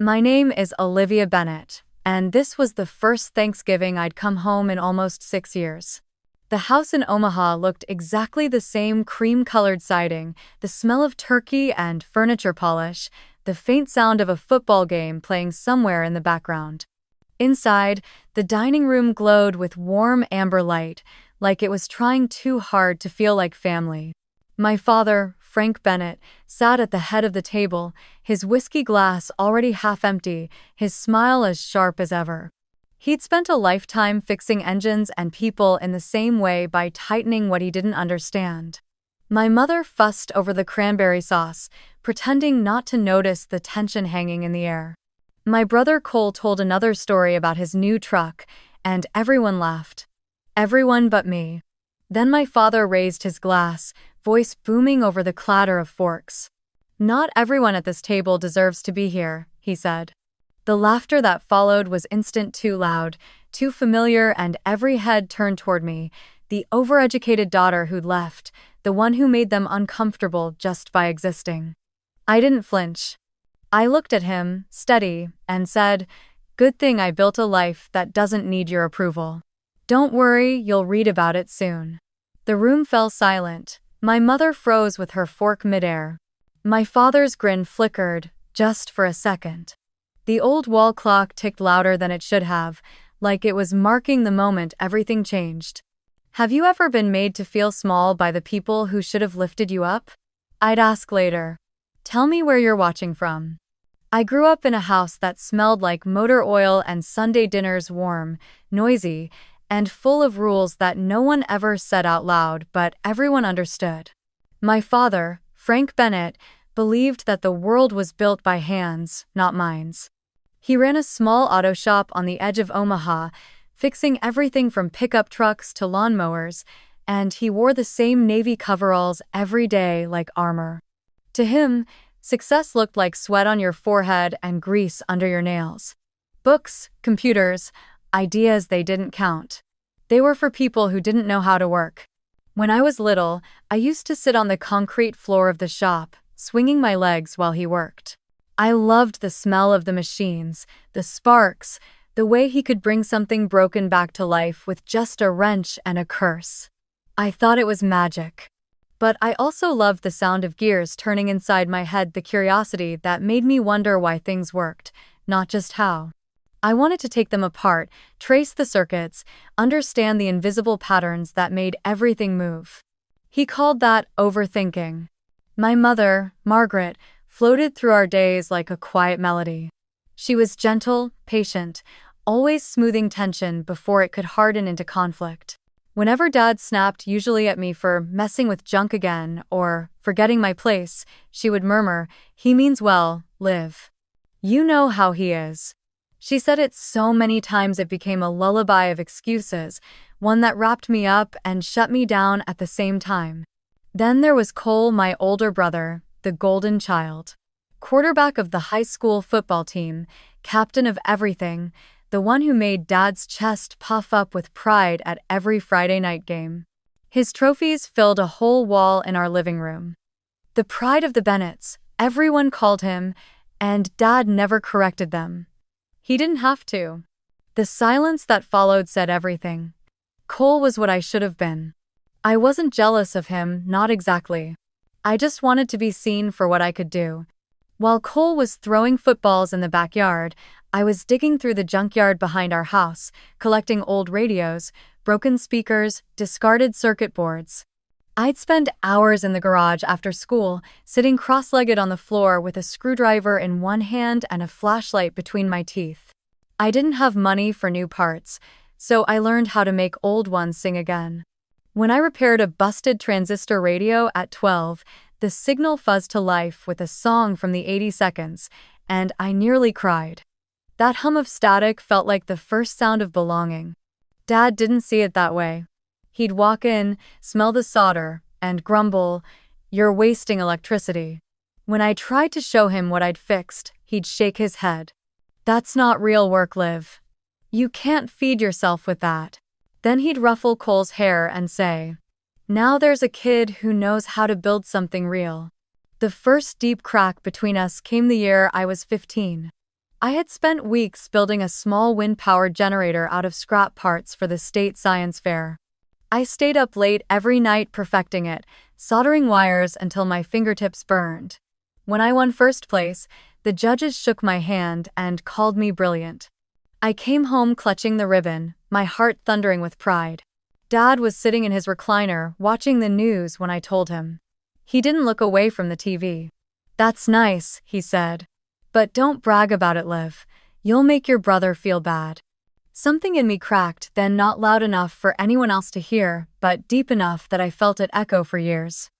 My name is Olivia Bennett, and this was the first Thanksgiving I'd come home in almost 6 years. The house in Omaha looked exactly the same: cream-colored siding, the smell of turkey and furniture polish, the faint sound of a football game playing somewhere in the background. Inside, the dining room glowed with warm amber light, like it was trying too hard to feel like family. My father, Frank Bennett, sat at the head of the table, his whiskey glass already half empty, his smile as sharp as ever. He'd spent a lifetime fixing engines and people in the same way by tightening what he didn't understand. My mother fussed over the cranberry sauce, pretending not to notice the tension hanging in the air. My brother Cole told another story about his new truck, and everyone laughed. Everyone but me. Then my father raised his glass, voice booming over the clatter of forks. "Not everyone at this table deserves to be here," he said. The laughter that followed was instant, too loud, too familiar, and every head turned toward me, the overeducated daughter who'd left, the one who made them uncomfortable just by existing. I didn't flinch. I looked at him, steady, and said, "Good thing I built a life that doesn't need your approval. Don't worry, you'll read about it soon." The room fell silent. My mother froze with her fork midair. My father's grin flickered, just for a second. The old wall clock ticked louder than it should have, like it was marking the moment everything changed. Have you ever been made to feel small by the people who should have lifted you up? I'd ask later. Tell me where you're watching from. I grew up in a house that smelled like motor oil and Sunday dinners, warm, noisy, and full of rules that no one ever said out loud, but everyone understood. My father, Frank Bennett, believed that the world was built by hands, not minds. He ran a small auto shop on the edge of Omaha, fixing everything from pickup trucks to lawnmowers, and he wore the same navy coveralls every day like armor. To him, success looked like sweat on your forehead and grease under your nails. Books, computers, ideas, they didn't count. They were for people who didn't know how to work. When I was little, I used to sit on the concrete floor of the shop, swinging my legs while he worked. I loved the smell of the machines, the sparks, the way he could bring something broken back to life with just a wrench and a curse. I thought it was magic. But I also loved the sound of gears turning inside my head, the curiosity that made me wonder why things worked, not just how. I wanted to take them apart, trace the circuits, understand the invisible patterns that made everything move. He called that overthinking. My mother, Margaret, floated through our days like a quiet melody. She was gentle, patient, always smoothing tension before it could harden into conflict. Whenever Dad snapped, usually at me for messing with junk again or forgetting my place, she would murmur, "He means well, Liv. You know how he is." She said it so many times it became a lullaby of excuses, one that wrapped me up and shut me down at the same time. Then there was Cole, my older brother, the golden child. Quarterback of the high school football team, captain of everything, the one who made Dad's chest puff up with pride at every Friday night game. His trophies filled a whole wall in our living room. The pride of the Bennetts, everyone called him, and Dad never corrected them. He didn't have to. The silence that followed said everything. Cole was what I should have been. I wasn't jealous of him, not exactly. I just wanted to be seen for what I could do. While Cole was throwing footballs in the backyard, I was digging through the junkyard behind our house, collecting old radios, broken speakers, discarded circuit boards. I'd spend hours in the garage after school, sitting cross-legged on the floor with a screwdriver in one hand and a flashlight between my teeth. I didn't have money for new parts, so I learned how to make old ones sing again. When I repaired a busted transistor radio at 12, the signal fuzzed to life with a song from the 80 seconds, and I nearly cried. That hum of static felt like the first sound of belonging. Dad didn't see it that way. He'd walk in, smell the solder, and grumble, "You're wasting electricity." When I tried to show him what I'd fixed, he'd shake his head. "That's not real work, Liv. You can't feed yourself with that." Then he'd ruffle Cole's hair and say, "Now there's a kid who knows how to build something real." The first deep crack between us came the year I was 15. I had spent weeks building a small wind-powered generator out of scrap parts for the state science fair. I stayed up late every night perfecting it, soldering wires until my fingertips burned. When I won first place, the judges shook my hand and called me brilliant. I came home clutching the ribbon, my heart thundering with pride. Dad was sitting in his recliner, watching the news when I told him. He didn't look away from the TV. "That's nice," he said. "But don't brag about it, Liv. You'll make your brother feel bad." Something in me cracked, then not loud enough for anyone else to hear, but deep enough that I felt it echo for years.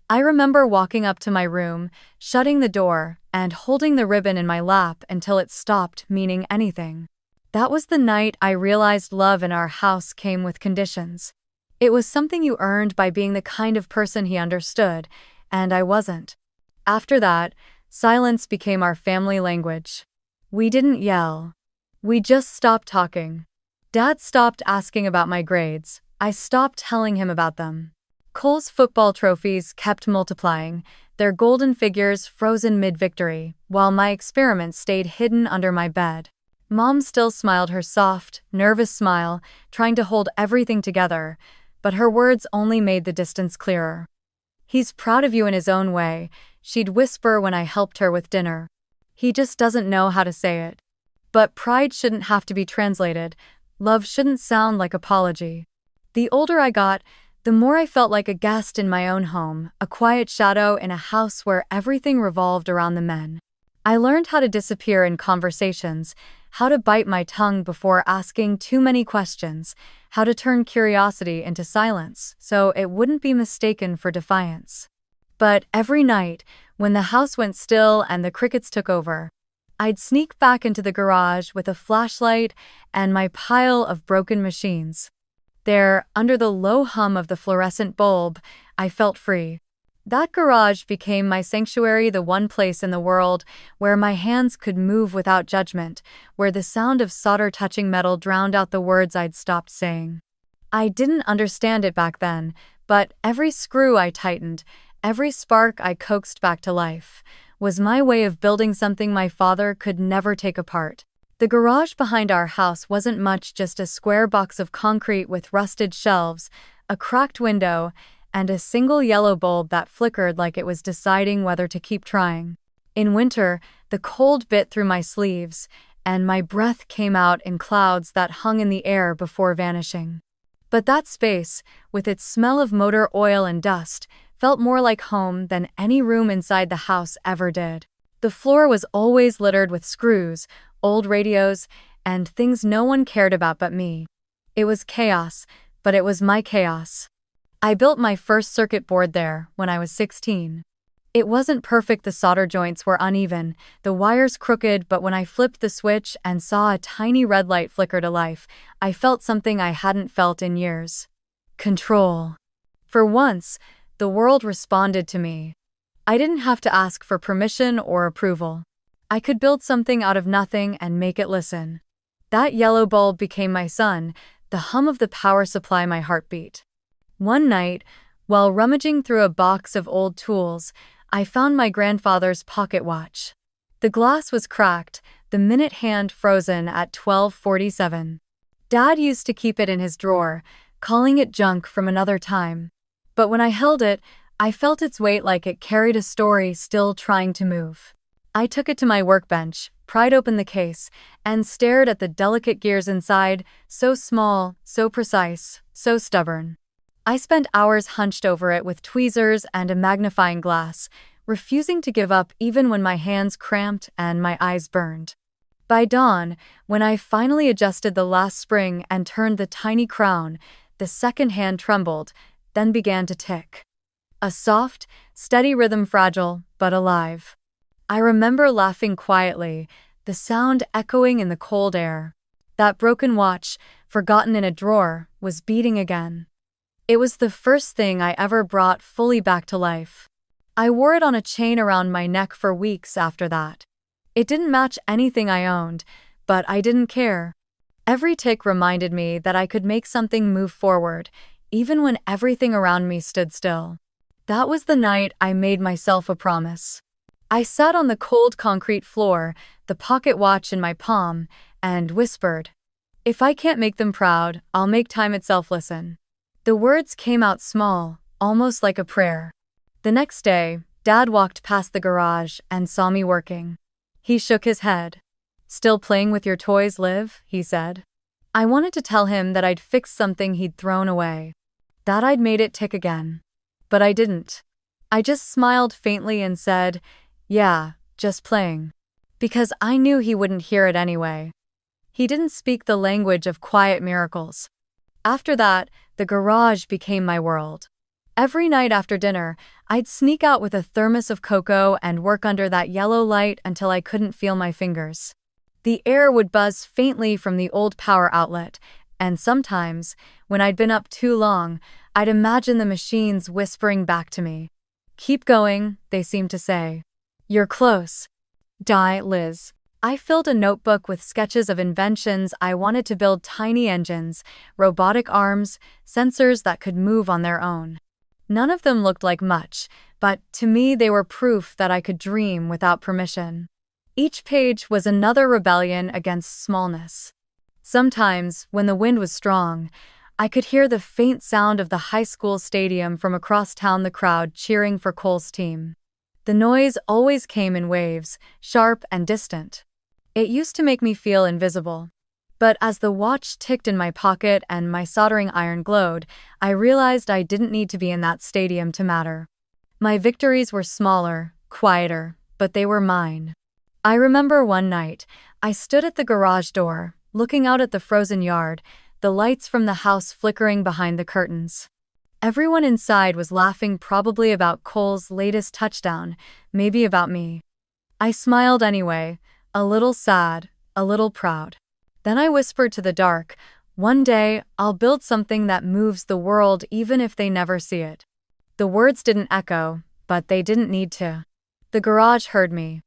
I remember walking up to my room, shutting the door, and holding the ribbon in my lap until it stopped meaning anything. That was the night I realized love in our house came with conditions. It was something you earned by being the kind of person he understood, and I wasn't. After that, silence became our family language. We didn't yell. We just stopped talking. Dad stopped asking about my grades. I stopped telling him about them. Cole's football trophies kept multiplying, their golden figures frozen mid-victory, while my experiments stayed hidden under my bed. Mom still smiled her soft, nervous smile, trying to hold everything together, but her words only made the distance clearer. "He's proud of you in his own way," she'd whisper when I helped her with dinner. "He just doesn't know how to say it." But pride shouldn't have to be translated. Love shouldn't sound like apology. The older I got, the more I felt like a guest in my own home, a quiet shadow in a house where everything revolved around the men. I learned how to disappear in conversations, how to bite my tongue before asking too many questions, how to turn curiosity into silence so it wouldn't be mistaken for defiance. But every night, when the house went still and the crickets took over, I'd sneak back into the garage with a flashlight and my pile of broken machines. There, under the low hum of the fluorescent bulb, I felt free. That garage became my sanctuary, the one place in the world where my hands could move without judgment, where the sound of solder touching metal drowned out the words I'd stopped saying. I didn't understand it back then, but every screw I tightened, every spark I coaxed back to life, was my way of building something my father could never take apart. The garage behind our house wasn't much, just a square box of concrete with rusted shelves, a cracked window, and a single yellow bulb that flickered like it was deciding whether to keep trying. In winter, the cold bit through my sleeves, and my breath came out in clouds that hung in the air before vanishing. But that space, with its smell of motor oil and dust, felt more like home than any room inside the house ever did. The floor was always littered with screws, old radios, and things no one cared about but me. It was chaos, but it was my chaos. I built my first circuit board there when I was 16. It wasn't perfect, the solder joints were uneven, the wires crooked, but when I flipped the switch and saw a tiny red light flicker to life, I felt something I hadn't felt in years. Control. For once, the world responded to me. I didn't have to ask for permission or approval. I could build something out of nothing and make it listen. That yellow bulb became my sun, the hum of the power supply my heartbeat. One night, while rummaging through a box of old tools, I found my grandfather's pocket watch. The glass was cracked, the minute hand frozen at 12:47. Dad used to keep it in his drawer, calling it junk from another time. But when I held it, I felt its weight like it carried a story still trying to move. I took it to my workbench, pried open the case, and stared at the delicate gears inside, so small, so precise, so stubborn. I spent hours hunched over it with tweezers and a magnifying glass, refusing to give up even when my hands cramped and my eyes burned. By dawn, when I finally adjusted the last spring and turned the tiny crown, the second hand trembled, then began to tick. A soft, steady rhythm, fragile, but alive. I remember laughing quietly, the sound echoing in the cold air. That broken watch, forgotten in a drawer, was beating again. It was the first thing I ever brought fully back to life. I wore it on a chain around my neck for weeks after that. It didn't match anything I owned, but I didn't care. Every tick reminded me that I could make something move forward, even when everything around me stood still. That was the night I made myself a promise. I sat on the cold concrete floor, the pocket watch in my palm, and whispered, "If I can't make them proud, I'll make time itself listen." The words came out small, almost like a prayer. The next day, Dad walked past the garage and saw me working. He shook his head. "Still playing with your toys, Liv?" he said. I wanted to tell him that I'd fixed something he'd thrown away, that I'd made it tick again. But I didn't. I just smiled faintly and said, "Yeah, just playing." Because I knew he wouldn't hear it anyway. He didn't speak the language of quiet miracles. After that, the garage became my world. Every night after dinner, I'd sneak out with a thermos of cocoa and work under that yellow light until I couldn't feel my fingers. The air would buzz faintly from the old power outlet, and sometimes, when I'd been up too long, I'd imagine the machines whispering back to me. "Keep going," they seemed to say. "You're close." Liz. I filled a notebook with sketches of inventions I wanted to build: tiny engines, robotic arms, sensors that could move on their own. None of them looked like much, but to me they were proof that I could dream without permission. Each page was another rebellion against smallness. Sometimes, when the wind was strong, I could hear the faint sound of the high school stadium from across town, the crowd cheering for Cole's team. The noise always came in waves, sharp and distant. It used to make me feel invisible. But as the watch ticked in my pocket and my soldering iron glowed, I realized I didn't need to be in that stadium to matter. My victories were smaller, quieter, but they were mine. I remember one night, I stood at the garage door, looking out at the frozen yard, the lights from the house flickering behind the curtains. Everyone inside was laughing, probably about Cole's latest touchdown, maybe about me. I smiled anyway, a little sad, a little proud. Then I whispered to the dark, "One day, I'll build something that moves the world even if they never see it." The words didn't echo, but they didn't need to. The garage heard me.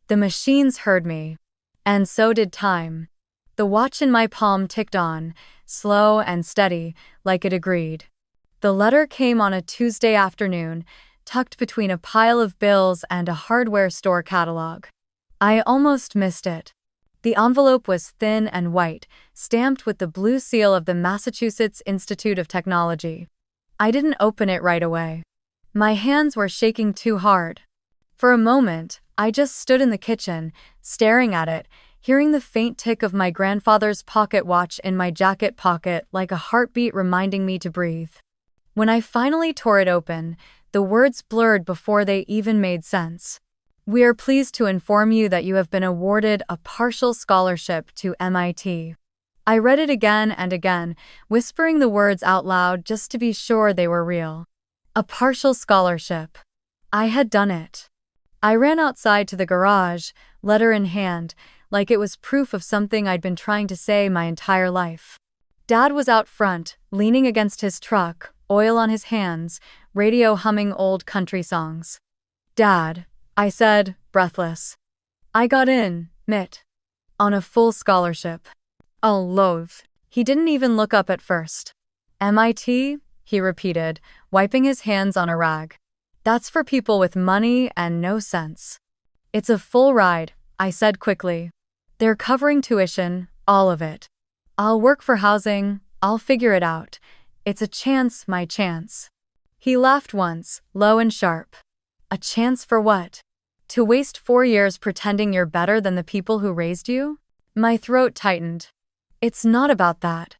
The machines heard me. And so did time. The watch in my palm ticked on, slow and steady, like it agreed. The letter came on a Tuesday afternoon, tucked between a pile of bills and a hardware store catalog. I almost missed it. The envelope was thin and white, stamped with the blue seal of the Massachusetts Institute of Technology. I didn't open it right away. My hands were shaking too hard. For a moment, I just stood in the kitchen, staring at it, hearing the faint tick of my grandfather's pocket watch in my jacket pocket like a heartbeat reminding me to breathe. When I finally tore it open, the words blurred before they even made sense. "We are pleased to inform you that you have been awarded a partial scholarship to MIT." I read it again and again, whispering the words out loud just to be sure they were real. A partial scholarship. I had done it. I ran outside to the garage, letter in hand, like it was proof of something I'd been trying to say my entire life. Dad was out front, leaning against his truck, oil on his hands, radio humming old country songs. "Dad," I said, breathless. "I got in, Mitt. On a full scholarship." "Oh, love." He didn't even look up at first. "MIT?" he repeated, wiping his hands on a rag. "That's for people with money and no sense." "It's a full ride," I said quickly. "They're covering tuition, all of it. I'll work for housing, I'll figure it out. It's a chance, my chance." He laughed once, low and sharp. "A chance for what? To waste 4 years pretending you're better than the people who raised you?" My throat tightened. "It's not about that.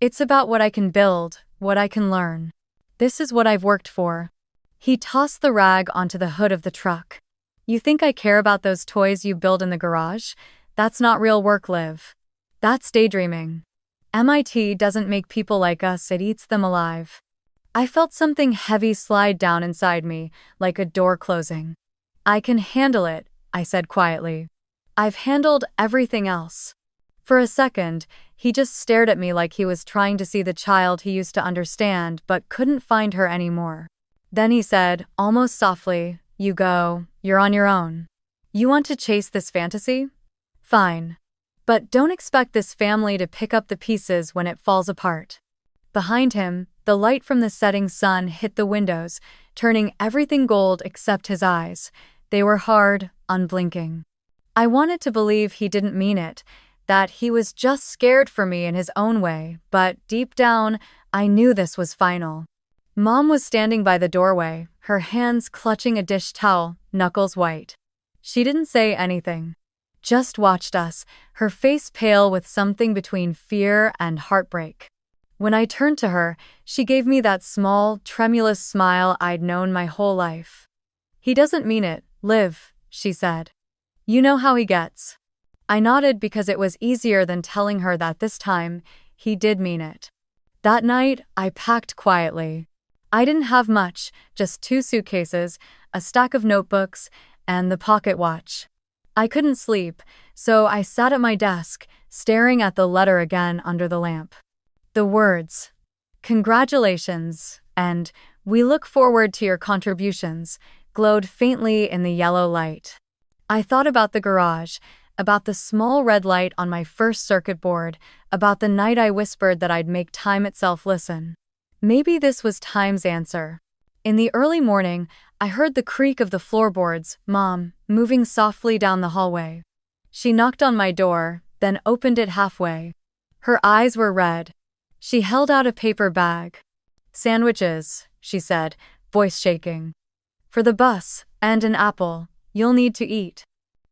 It's about what I can build, what I can learn. This is what I've worked for." He tossed the rag onto the hood of the truck. "You think I care about those toys you build in the garage? That's not real work, Liv. That's daydreaming. MIT doesn't make people like us, it eats them alive." I felt something heavy slide down inside me, like a door closing. "I can handle it," I said quietly. "I've handled everything else." For a second, he just stared at me like he was trying to see the child he used to understand but couldn't find her anymore. Then he said, almost softly, "You're on your own. You want to chase this fantasy? Fine. But don't expect this family to pick up the pieces when it falls apart." Behind him, the light from the setting sun hit the windows, turning everything gold except his eyes. They were hard, unblinking. I wanted to believe he didn't mean it, that he was just scared for me in his own way, but deep down, I knew this was final. Mom was standing by the doorway, her hands clutching a dish towel, knuckles white. She didn't say anything. Just watched us, her face pale with something between fear and heartbreak. When I turned to her, she gave me that small, tremulous smile I'd known my whole life. "He doesn't mean it, Liv," she said. "You know how he gets." I nodded because it was easier than telling her that this time, he did mean it. That night, I packed quietly. I didn't have much, just 2 suitcases, a stack of notebooks, and the pocket watch. I couldn't sleep, so I sat at my desk, staring at the letter again under the lamp. The words, "Congratulations," and "We look forward to your contributions," glowed faintly in the yellow light. I thought about the garage, about the small red light on my first circuit board, about the night I whispered that I'd make time itself listen. Maybe this was time's answer. In the early morning, I heard the creak of the floorboards, Mom, moving softly down the hallway. She knocked on my door, then opened it halfway. Her eyes were red. She held out a paper bag. "Sandwiches," she said, voice shaking. "For the bus, and an apple. You'll need to eat."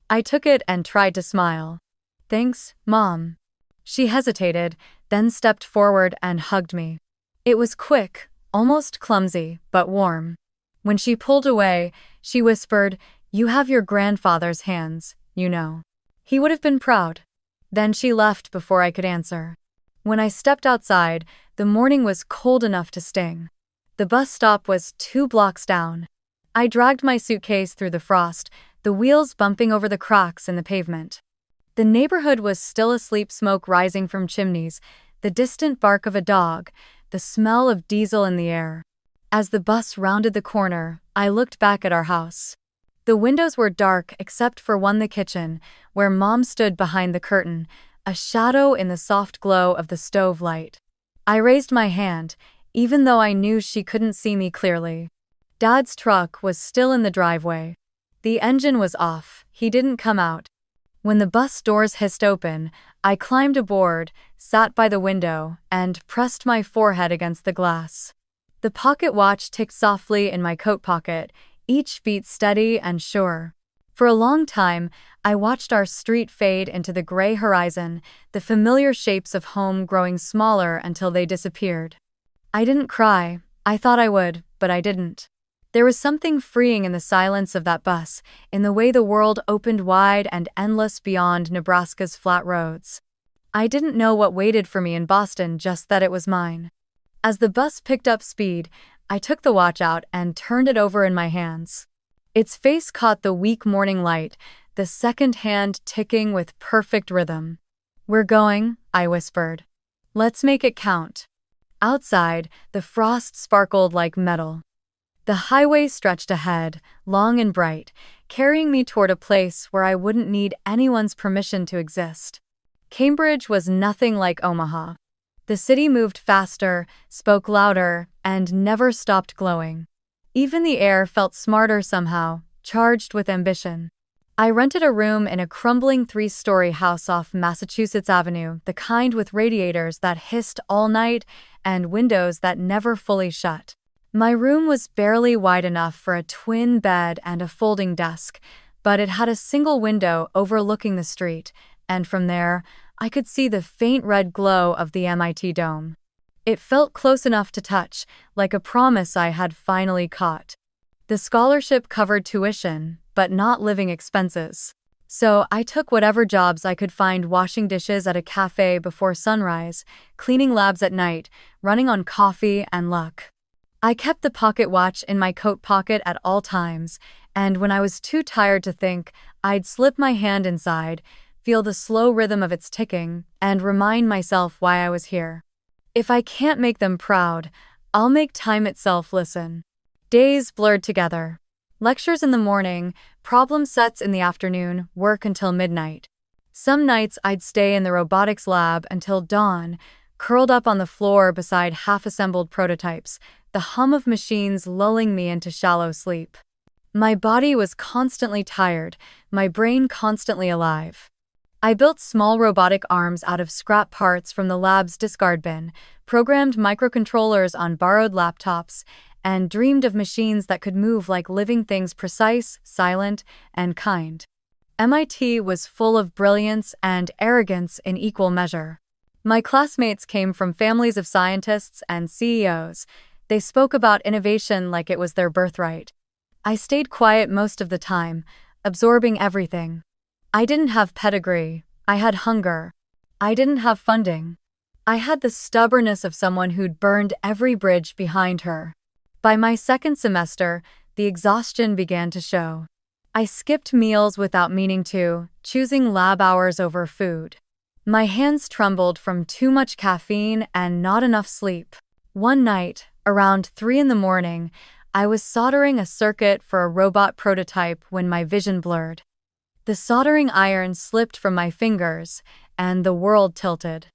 I took it and tried to smile. "Thanks, Mom." She hesitated, then stepped forward and hugged me. It was quick, almost clumsy, but warm. When she pulled away, she whispered, "You have your grandfather's hands, you know. He would have been proud." Then she left before I could answer. When I stepped outside, the morning was cold enough to sting. The bus stop was 2 blocks down. I dragged my suitcase through the frost, the wheels bumping over the cracks in the pavement. The neighborhood was still asleep, smoke rising from chimneys, the distant bark of a dog, the smell of diesel in the air. As the bus rounded the corner, I looked back at our house. The windows were dark except for one, the kitchen, where Mom stood behind the curtain, a shadow in the soft glow of the stove light. I raised my hand, even though I knew she couldn't see me clearly. Dad's truck was still in the driveway. The engine was off, he didn't come out. When the bus doors hissed open, I climbed aboard, sat by the window, and pressed my forehead against the glass. The pocket watch ticked softly in my coat pocket, each beat steady and sure. For a long time, I watched our street fade into the gray horizon, the familiar shapes of home growing smaller until they disappeared. I didn't cry. I thought I would, but I didn't. There was something freeing in the silence of that bus, in the way the world opened wide and endless beyond Nebraska's flat roads. I didn't know what waited for me in Boston, just that it was mine. As the bus picked up speed, I took the watch out and turned it over in my hands. Its face caught the weak morning light, the second hand ticking with perfect rhythm. "We're going," I whispered. "Let's make it count." Outside, the frost sparkled like metal. The highway stretched ahead, long and bright, carrying me toward a place where I wouldn't need anyone's permission to exist. Cambridge was nothing like Omaha. The city moved faster, spoke louder, and never stopped glowing. Even the air felt smarter somehow, charged with ambition. I rented a room in a crumbling 3-story house off Massachusetts Avenue, the kind with radiators that hissed all night and windows that never fully shut. My room was barely wide enough for a twin bed and a folding desk, but it had a single window overlooking the street, and from there, I could see the faint red glow of the MIT dome. It felt close enough to touch, like a promise I had finally caught. The scholarship covered tuition, but not living expenses. So I took whatever jobs I could find, washing dishes at a cafe before sunrise, cleaning labs at night, running on coffee and luck. I kept the pocket watch in my coat pocket at all times, and when I was too tired to think, I'd slip my hand inside, feel the slow rhythm of its ticking, and remind myself why I was here. If I can't make them proud, I'll make time itself listen. Days blurred together. Lectures in the morning, problem sets in the afternoon, work until midnight. Some nights I'd stay in the robotics lab until dawn, curled up on the floor beside half-assembled prototypes, the hum of machines lulling me into shallow sleep. My body was constantly tired, my brain constantly alive. I built small robotic arms out of scrap parts from the lab's discard bin, programmed microcontrollers on borrowed laptops, and dreamed of machines that could move like living things, precise, silent, and kind. MIT was full of brilliance and arrogance in equal measure. My classmates came from families of scientists and CEOs. They spoke about innovation like it was their birthright. I stayed quiet most of the time, absorbing everything. I didn't have pedigree. I had hunger. I didn't have funding. I had the stubbornness of someone who'd burned every bridge behind her. By my second semester, the exhaustion began to show. I skipped meals without meaning to, choosing lab hours over food. My hands trembled from too much caffeine and not enough sleep. One night, around 3 in the morning, I was soldering a circuit for a robot prototype when my vision blurred. The soldering iron slipped from my fingers, and the world tilted.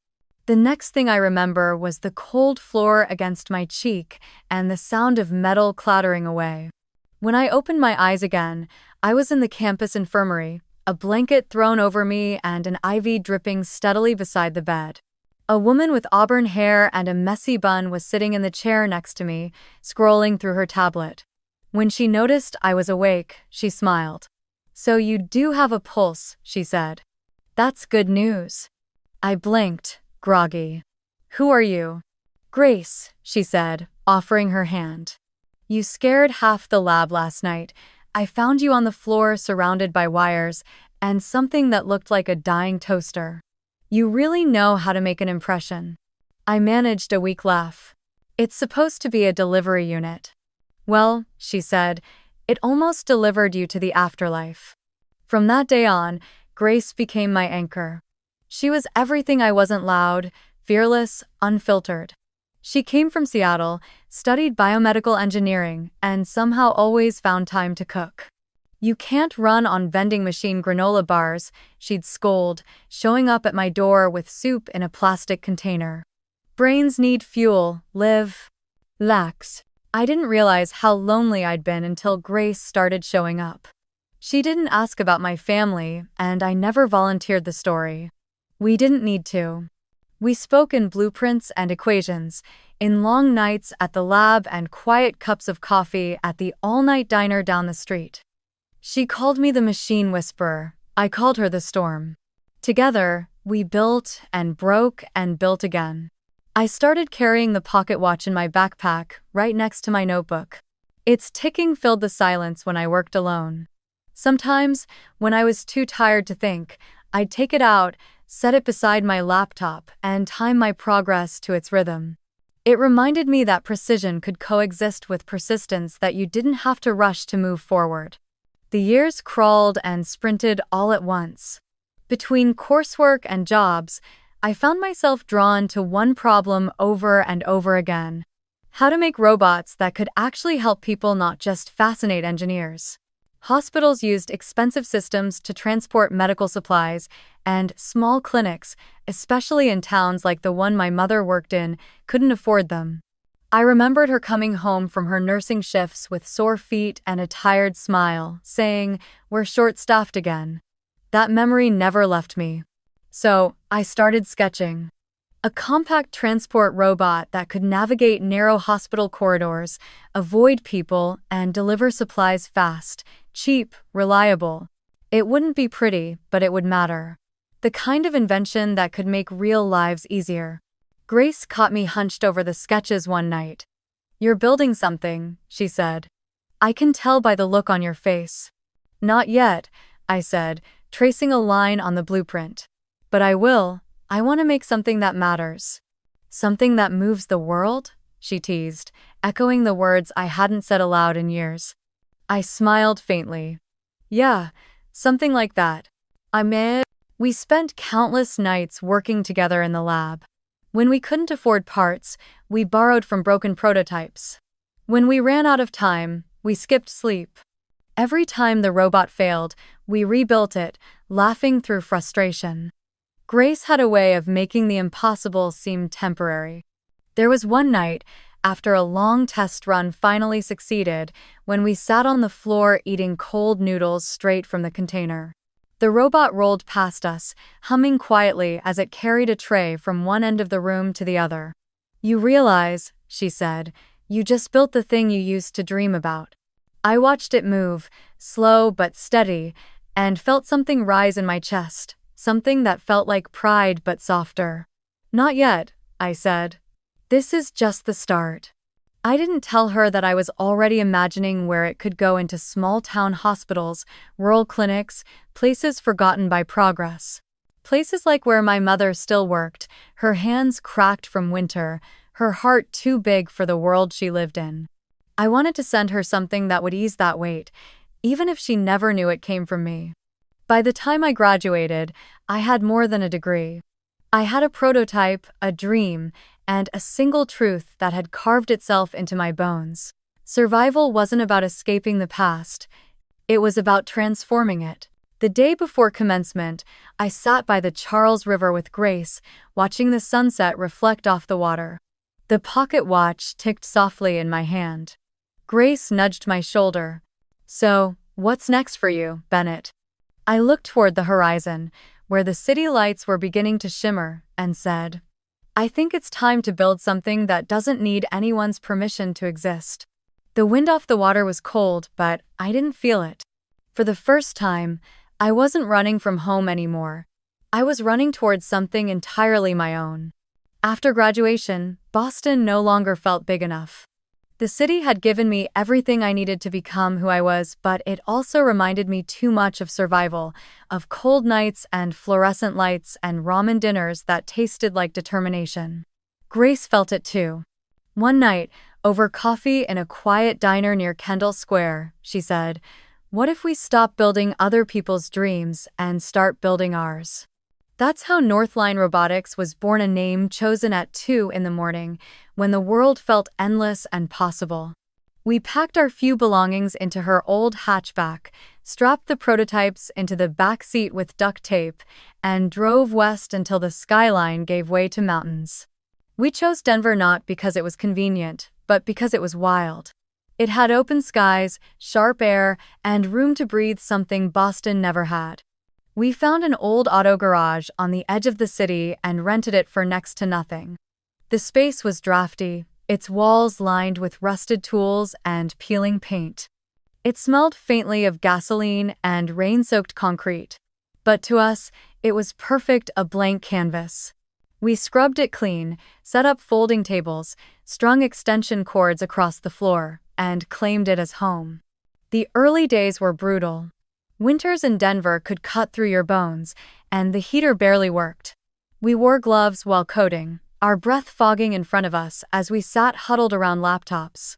The next thing I remember was the cold floor against my cheek and the sound of metal clattering away. When I opened my eyes again, I was in the campus infirmary, a blanket thrown over me and an IV dripping steadily beside the bed. A woman with auburn hair and a messy bun was sitting in the chair next to me, scrolling through her tablet. When she noticed I was awake, she smiled. "So you do have a pulse," she said. "That's good news." I blinked, groggy. "Who are you?" "Grace," she said, offering her hand. "You scared half the lab last night. I found you on the floor surrounded by wires and something that looked like a dying toaster. You really know how to make an impression." I managed a weak laugh. "It's supposed to be a delivery unit." "Well," she said, "it almost delivered you to the afterlife." From that day on, Grace became my anchor. She was everything I wasn't: loud, fearless, unfiltered. She came from Seattle, studied biomedical engineering, and somehow always found time to cook. "You can't run on vending machine granola bars," she'd scold, showing up at my door with soup in a plastic container. "Brains need fuel, live. Lax." I didn't realize how lonely I'd been until Grace started showing up. She didn't ask about my family, and I never volunteered the story. We didn't need to. We spoke in blueprints and equations, in long nights at the lab and quiet cups of coffee at the all-night diner down the street. She called me the machine whisperer. I called her the storm. Together, we built and broke and built again. I started carrying the pocket watch in my backpack, right next to my notebook. Its ticking filled the silence when I worked alone. Sometimes, when I was too tired to think, I'd take it out, set it beside my laptop, and time my progress to its rhythm. It reminded me that precision could coexist with persistence, that you didn't have to rush to move forward. The years crawled and sprinted all at once. Between coursework and jobs, I found myself drawn to one problem over and over again: how to make robots that could actually help people, not just fascinate engineers. Hospitals used expensive systems to transport medical supplies, and small clinics, especially in towns like the one my mother worked in, couldn't afford them. I remembered her coming home from her nursing shifts with sore feet and a tired smile, saying, "We're short-staffed again." That memory never left me. So, I started sketching. A compact transport robot that could navigate narrow hospital corridors, avoid people, and deliver supplies fast, cheap, reliable. It wouldn't be pretty, but it would matter. The kind of invention that could make real lives easier. Grace caught me hunched over the sketches one night. "You're building something," she said. "I can tell by the look on your face." "Not yet," I said, tracing a line on the blueprint. "But I will. I want to make something that matters." "Something that moves the world?" she teased, echoing the words I hadn't said aloud in years. I smiled faintly. "Yeah, something like that." We spent countless nights working together in the lab. When we couldn't afford parts, we borrowed from broken prototypes. When we ran out of time, we skipped sleep. Every time the robot failed, we rebuilt it, laughing through frustration. Grace had a way of making the impossible seem temporary. There was one night, after a long test run finally succeeded when we sat on the floor eating cold noodles straight from the container. The robot rolled past us, humming quietly as it carried a tray from one end of the room to the other. "You realize," she said, "you just built the thing you used to dream about." I watched it move, slow but steady, and felt something rise in my chest, something that felt like pride but softer. "Not yet," I said. "This is just the start." I didn't tell her that I was already imagining where it could go into small-town hospitals, rural clinics, places forgotten by progress. Places like where my mother still worked, her hands cracked from winter, her heart too big for the world she lived in. I wanted to send her something that would ease that weight, even if she never knew it came from me. By the time I graduated, I had more than a degree. I had a prototype, a dream, and a single truth that had carved itself into my bones. Survival wasn't about escaping the past. It was about transforming it. The day before commencement, I sat by the Charles River with Grace, watching the sunset reflect off the water. The pocket watch ticked softly in my hand. Grace nudged my shoulder. "So, what's next for you, Bennett?" I looked toward the horizon, where the city lights were beginning to shimmer, and said, "I think it's time to build something that doesn't need anyone's permission to exist." The wind off the water was cold, but I didn't feel it. For the first time, I wasn't running from home anymore. I was running towards something entirely my own. After graduation, Boston no longer felt big enough. The city had given me everything I needed to become who I was, but it also reminded me too much of survival, of cold nights and fluorescent lights and ramen dinners that tasted like determination. Grace felt it too. One night, over coffee in a quiet diner near Kendall Square, she said, "What if we stop building other people's dreams and start building ours?" That's how Northline Robotics was born, a name chosen at 2 in the morning, when the world felt endless and possible. We packed our few belongings into her old hatchback, strapped the prototypes into the back seat with duct tape, and drove west until the skyline gave way to mountains. We chose Denver not because it was convenient, but because it was wild. It had open skies, sharp air, and room to breathe, something Boston never had. We found an old auto garage on the edge of the city and rented it for next to nothing. The space was drafty, its walls lined with rusted tools and peeling paint. It smelled faintly of gasoline and rain-soaked concrete. But to us, it was perfect, a blank canvas. We scrubbed it clean, set up folding tables, strung extension cords across the floor, and claimed it as home. The early days were brutal. Winters in Denver could cut through your bones, and the heater barely worked. We wore gloves while coding, our breath fogging in front of us as we sat huddled around laptops.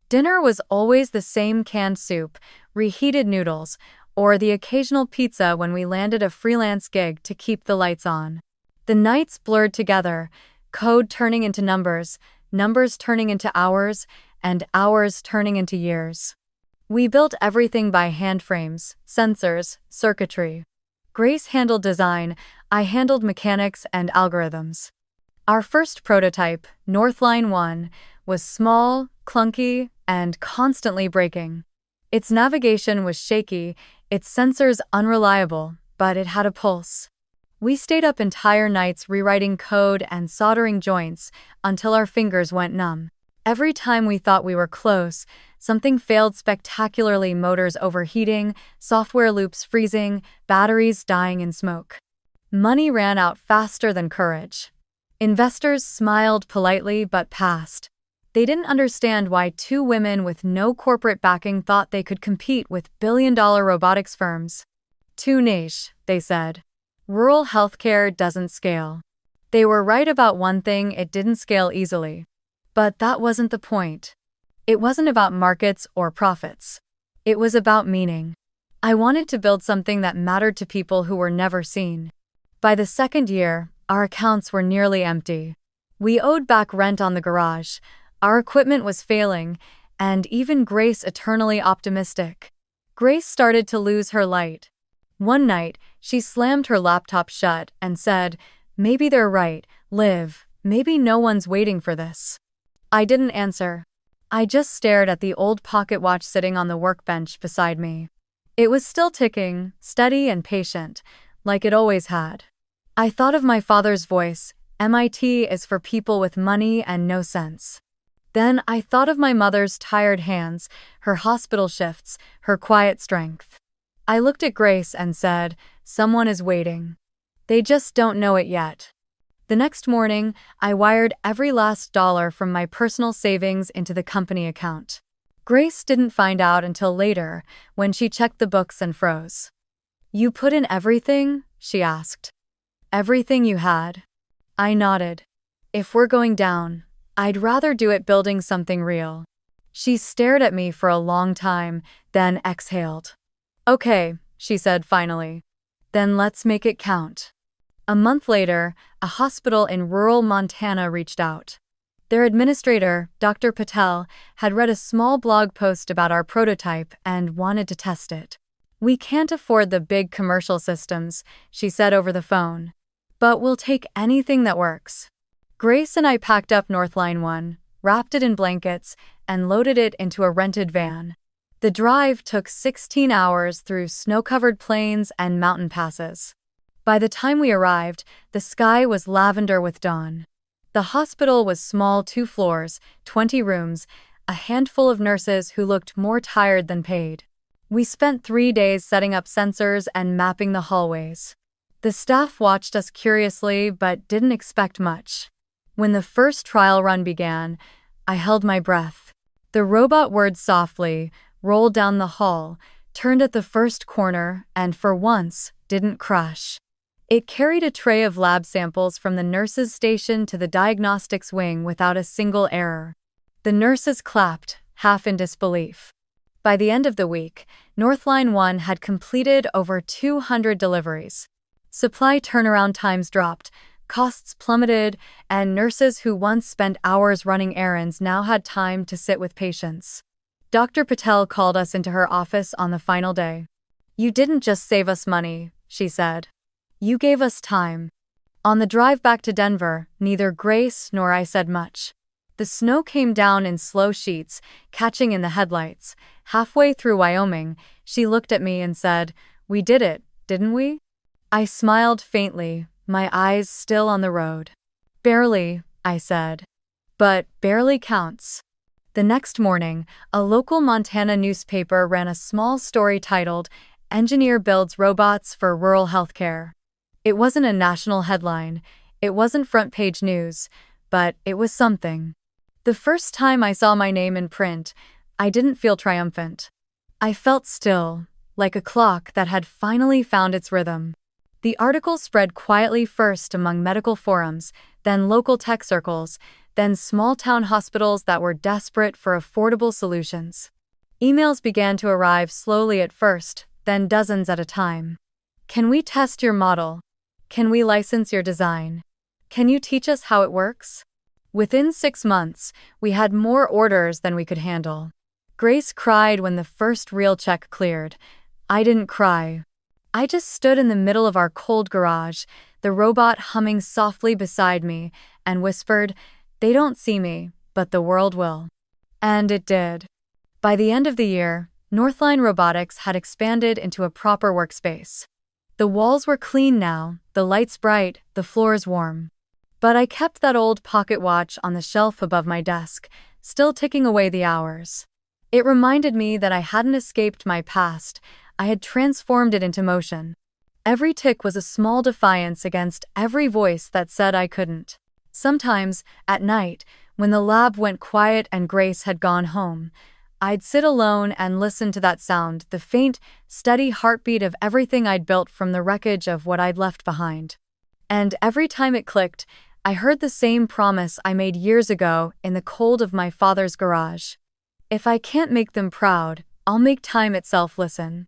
Dinner was always the same: canned soup, reheated noodles, or the occasional pizza when we landed a freelance gig to keep the lights on. The nights blurred together, code turning into numbers, numbers turning into hours, and hours turning into years. We built everything by hand: frames, sensors, circuitry. Grace handled design, I handled mechanics and algorithms. Our first prototype, Northline 1, was small, clunky, and constantly breaking. Its navigation was shaky, its sensors unreliable, but it had a pulse. We stayed up entire nights rewriting code and soldering joints until our fingers went numb. Every time we thought we were close, something failed spectacularly: motors overheating, software loops freezing, batteries dying in smoke. Money ran out faster than courage. Investors smiled politely but passed. They didn't understand why two women with no corporate backing thought they could compete with billion-dollar robotics firms. Too niche, they said. Rural healthcare doesn't scale. They were right about one thing: it didn't scale easily. But that wasn't the point. It wasn't about markets or profits. It was about meaning. I wanted to build something that mattered to people who were never seen. By the second year, our accounts were nearly empty. We owed back rent on the garage, our equipment was failing, and even Grace, eternally optimistic. Grace started to lose her light. One night, she slammed her laptop shut and said, "Maybe they're right, Liv, maybe no one's waiting for this." I didn't answer. I just stared at the old pocket watch sitting on the workbench beside me. It was still ticking, steady and patient, like it always had. I thought of my father's voice, "MIT is for people with money and no sense." Then I thought of my mother's tired hands, her hospital shifts, her quiet strength. I looked at Grace and said, "Someone is waiting. They just don't know it yet." The next morning, I wired every last dollar from my personal savings into the company account. Grace didn't find out until later, when she checked the books and froze. "You put in everything?" she asked. "Everything you had?" I nodded. "If we're going down, I'd rather do it building something real." She stared at me for a long time, then exhaled. "Okay," she said finally. "Then let's make it count." A month later, a hospital in rural Montana reached out. Their administrator, Dr. Patel, had read a small blog post about our prototype and wanted to test it. "We can't afford the big commercial systems," she said over the phone. "But we'll take anything that works." Grace and I packed up Northline 1, wrapped it in blankets, and loaded it into a rented van. The drive took 16 hours through snow-covered plains and mountain passes. By the time we arrived, the sky was lavender with dawn. The hospital was small, 2 floors, 20 rooms, a handful of nurses who looked more tired than paid. We spent 3 days setting up sensors and mapping the hallways. The staff watched us curiously but didn't expect much. When the first trial run began, I held my breath. The robot whirred softly, rolled down the hall, turned at the first corner, and for once, didn't crash. It carried a tray of lab samples from the nurses' station to the diagnostics wing without a single error. The nurses clapped, half in disbelief. By the end of the week, Northline 1 had completed over 200 deliveries. Supply turnaround times dropped, costs plummeted, and nurses who once spent hours running errands now had time to sit with patients. Dr. Patel called us into her office on the final day. "You didn't just save us money," she said. "You gave us time." On the drive back to Denver, neither Grace nor I said much. The snow came down in slow sheets, catching in the headlights. Halfway through Wyoming, she looked at me and said, "We did it, didn't we?" I smiled faintly, my eyes still on the road. "Barely," I said. "But barely counts." The next morning, a local Montana newspaper ran a small story titled, "Engineer Builds Robots for Rural Healthcare." It wasn't a national headline, it wasn't front-page news, but it was something. The first time I saw my name in print, I didn't feel triumphant. I felt still, like a clock that had finally found its rhythm. The article spread quietly first among medical forums, then local tech circles, then small-town hospitals that were desperate for affordable solutions. Emails began to arrive slowly at first, then dozens at a time. "Can we test your model? Can we license your design? Can you teach us how it works?" Within 6 months, we had more orders than we could handle. Grace cried when the first real check cleared. I didn't cry. I just stood in the middle of our cold garage, the robot humming softly beside me, and whispered, "They don't see me, but the world will." And it did. By the end of the year, Northline Robotics had expanded into a proper workspace. The walls were clean now, the lights bright, the floors warm. But I kept that old pocket watch on the shelf above my desk, still ticking away the hours. It reminded me that I hadn't escaped my past, I had transformed it into motion. Every tick was a small defiance against every voice that said I couldn't. Sometimes, at night, when the lab went quiet and Grace had gone home, I'd sit alone and listen to that sound, the faint, steady heartbeat of everything I'd built from the wreckage of what I'd left behind. And every time it clicked, I heard the same promise I made years ago in the cold of my father's garage. If I can't make them proud, I'll make time itself listen.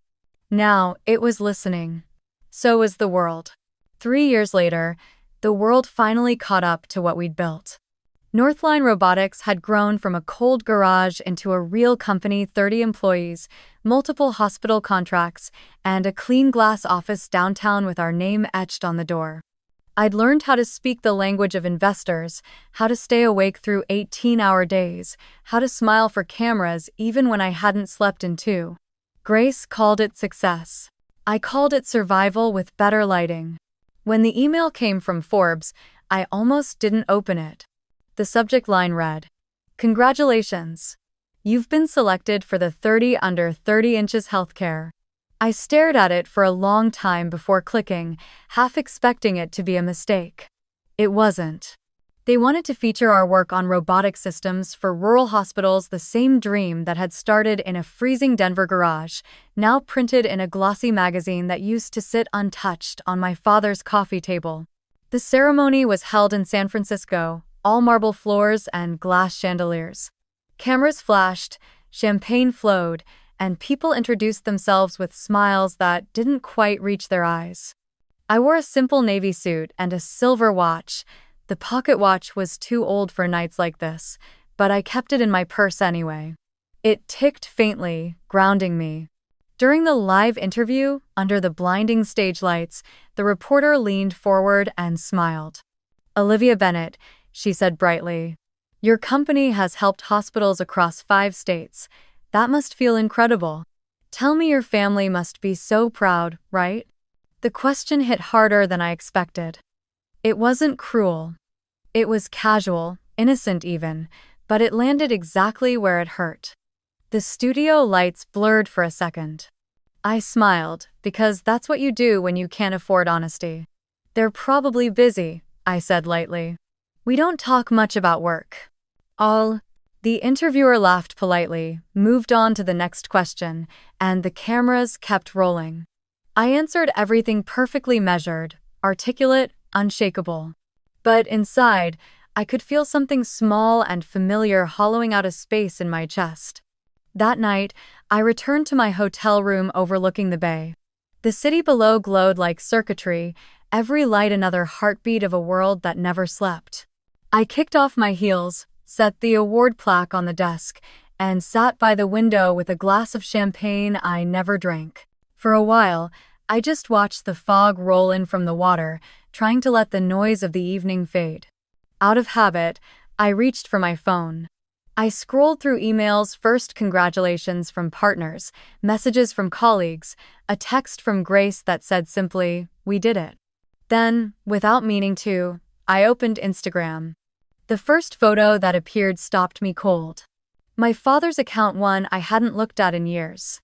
Now, it was listening. So was the world. 3 years later, the world finally caught up to what we'd built. Northline Robotics had grown from a cold garage into a real company, 30 employees, multiple hospital contracts, and a clean glass office downtown with our name etched on the door. I'd learned how to speak the language of investors, how to stay awake through 18-hour days, how to smile for cameras even when I hadn't slept in 2. Grace called it success. I called it survival with better lighting. When the email came from Forbes, I almost didn't open it. The subject line read, "Congratulations. You've been selected for the 30 under 30 inches healthcare." I stared at it for a long time before clicking, half expecting it to be a mistake. It wasn't. They wanted to feature our work on robotic systems for rural hospitals, the same dream that had started in a freezing Denver garage, now printed in a glossy magazine that used to sit untouched on my father's coffee table. The ceremony was held in San Francisco, all marble floors and glass chandeliers. Cameras flashed, champagne flowed, and people introduced themselves with smiles that didn't quite reach their eyes. I wore a simple navy suit and a silver watch. The pocket watch was too old for nights like this, but I kept it in my purse anyway. It ticked faintly, grounding me. During the live interview, under the blinding stage lights, the reporter leaned forward and smiled. "Olivia Bennett," she said brightly. "Your company has helped hospitals across 5 states. That must feel incredible. Tell me your family must be so proud, right?" The question hit harder than I expected. It wasn't cruel. It was casual, innocent even, but it landed exactly where it hurt. The studio lights blurred for a second. I smiled, because that's what you do when you can't afford honesty. "They're probably busy," I said lightly. "We don't talk much about work." The interviewer laughed politely, moved on to the next question, and the cameras kept rolling. I answered everything perfectly measured, articulate, unshakable. But inside, I could feel something small and familiar hollowing out a space in my chest. That night, I returned to my hotel room overlooking the bay. The city below glowed like circuitry, every light another heartbeat of a world that never slept. I kicked off my heels, set the award plaque on the desk, and sat by the window with a glass of champagne I never drank. For a while, I just watched the fog roll in from the water, trying to let the noise of the evening fade. Out of habit, I reached for my phone. I scrolled through emails, first congratulations from partners, messages from colleagues, a text from Grace that said simply, "We did it." Then, without meaning to, I opened Instagram. The first photo that appeared stopped me cold. My father's account, one I hadn't looked at in years.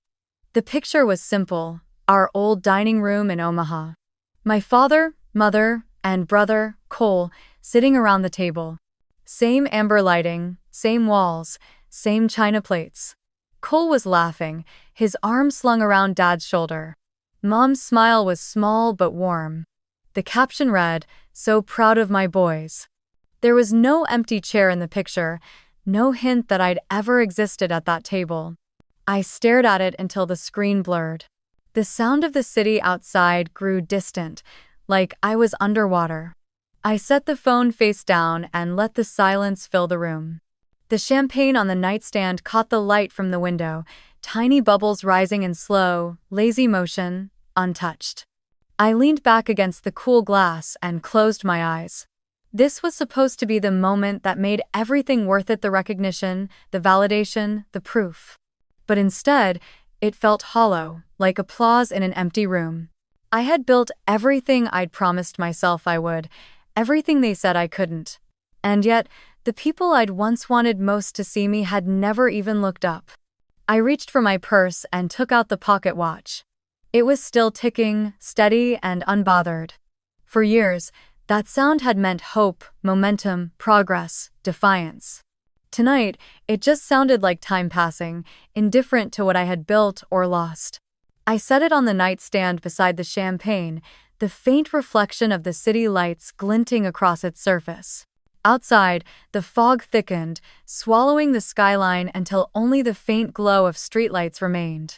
The picture was simple, our old dining room in Omaha. My father, mother, and brother, Cole, sitting around the table. Same amber lighting, same walls, same china plates. Cole was laughing, his arm slung around Dad's shoulder. Mom's smile was small but warm. The caption read, "So proud of my boys." There was no empty chair in the picture, no hint that I'd ever existed at that table. I stared at it until the screen blurred. The sound of the city outside grew distant, like I was underwater. I set the phone face down and let the silence fill the room. The champagne on the nightstand caught the light from the window, tiny bubbles rising in slow, lazy motion, untouched. I leaned back against the cool glass and closed my eyes. This was supposed to be the moment that made everything worth it, the recognition, the validation, the proof. But instead, it felt hollow, like applause in an empty room. I had built everything I'd promised myself I would, everything they said I couldn't. And yet, the people I'd once wanted most to see me had never even looked up. I reached for my purse and took out the pocket watch. It was still ticking, steady and unbothered. For years, that sound had meant hope, momentum, progress, defiance. Tonight, it just sounded like time passing, indifferent to what I had built or lost. I set it on the nightstand beside the champagne, the faint reflection of the city lights glinting across its surface. Outside, the fog thickened, swallowing the skyline until only the faint glow of streetlights remained.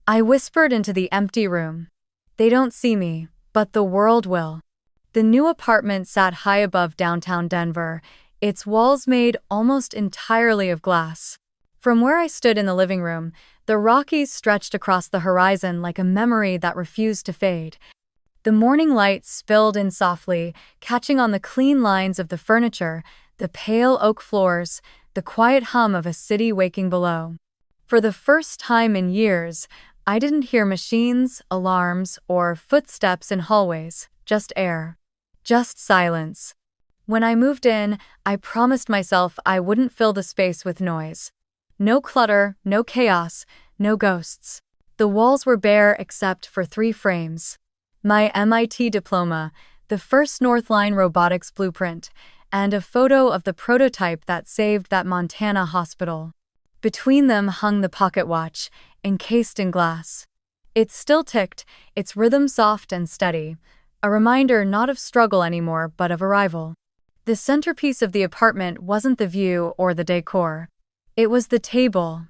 I whispered into the empty room. "They don't see me, but the world will." The new apartment sat high above downtown Denver, its walls made almost entirely of glass. From where I stood in the living room, the Rockies stretched across the horizon like a memory that refused to fade. The morning light spilled in softly, catching on the clean lines of the furniture, the pale oak floors, the quiet hum of a city waking below. For the first time in years, I didn't hear machines, alarms, or footsteps in hallways, just air. Just silence. When I moved in, I promised myself I wouldn't fill the space with noise. No clutter, no chaos, no ghosts. The walls were bare except for 3 frames. My MIT diploma, the first Northline robotics blueprint, and a photo of the prototype that saved that Montana hospital. Between them hung the pocket watch, encased in glass. It still ticked, its rhythm soft and steady, a reminder not of struggle anymore but of arrival. The centerpiece of the apartment wasn't the view or the decor. It was the table.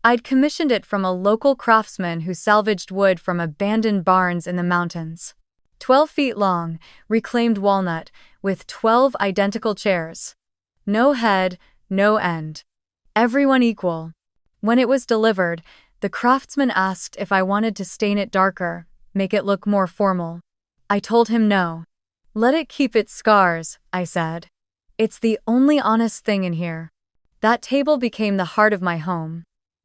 I'd commissioned it from a local craftsman who salvaged wood from abandoned barns in the mountains. 12 feet long, reclaimed walnut, with 12 identical chairs. No head, no end. Everyone equal. When it was delivered, the craftsman asked if I wanted to stain it darker, make it look more formal. I told him no. Let it keep its scars, I said. It's the only honest thing in here. That table became the heart of my home.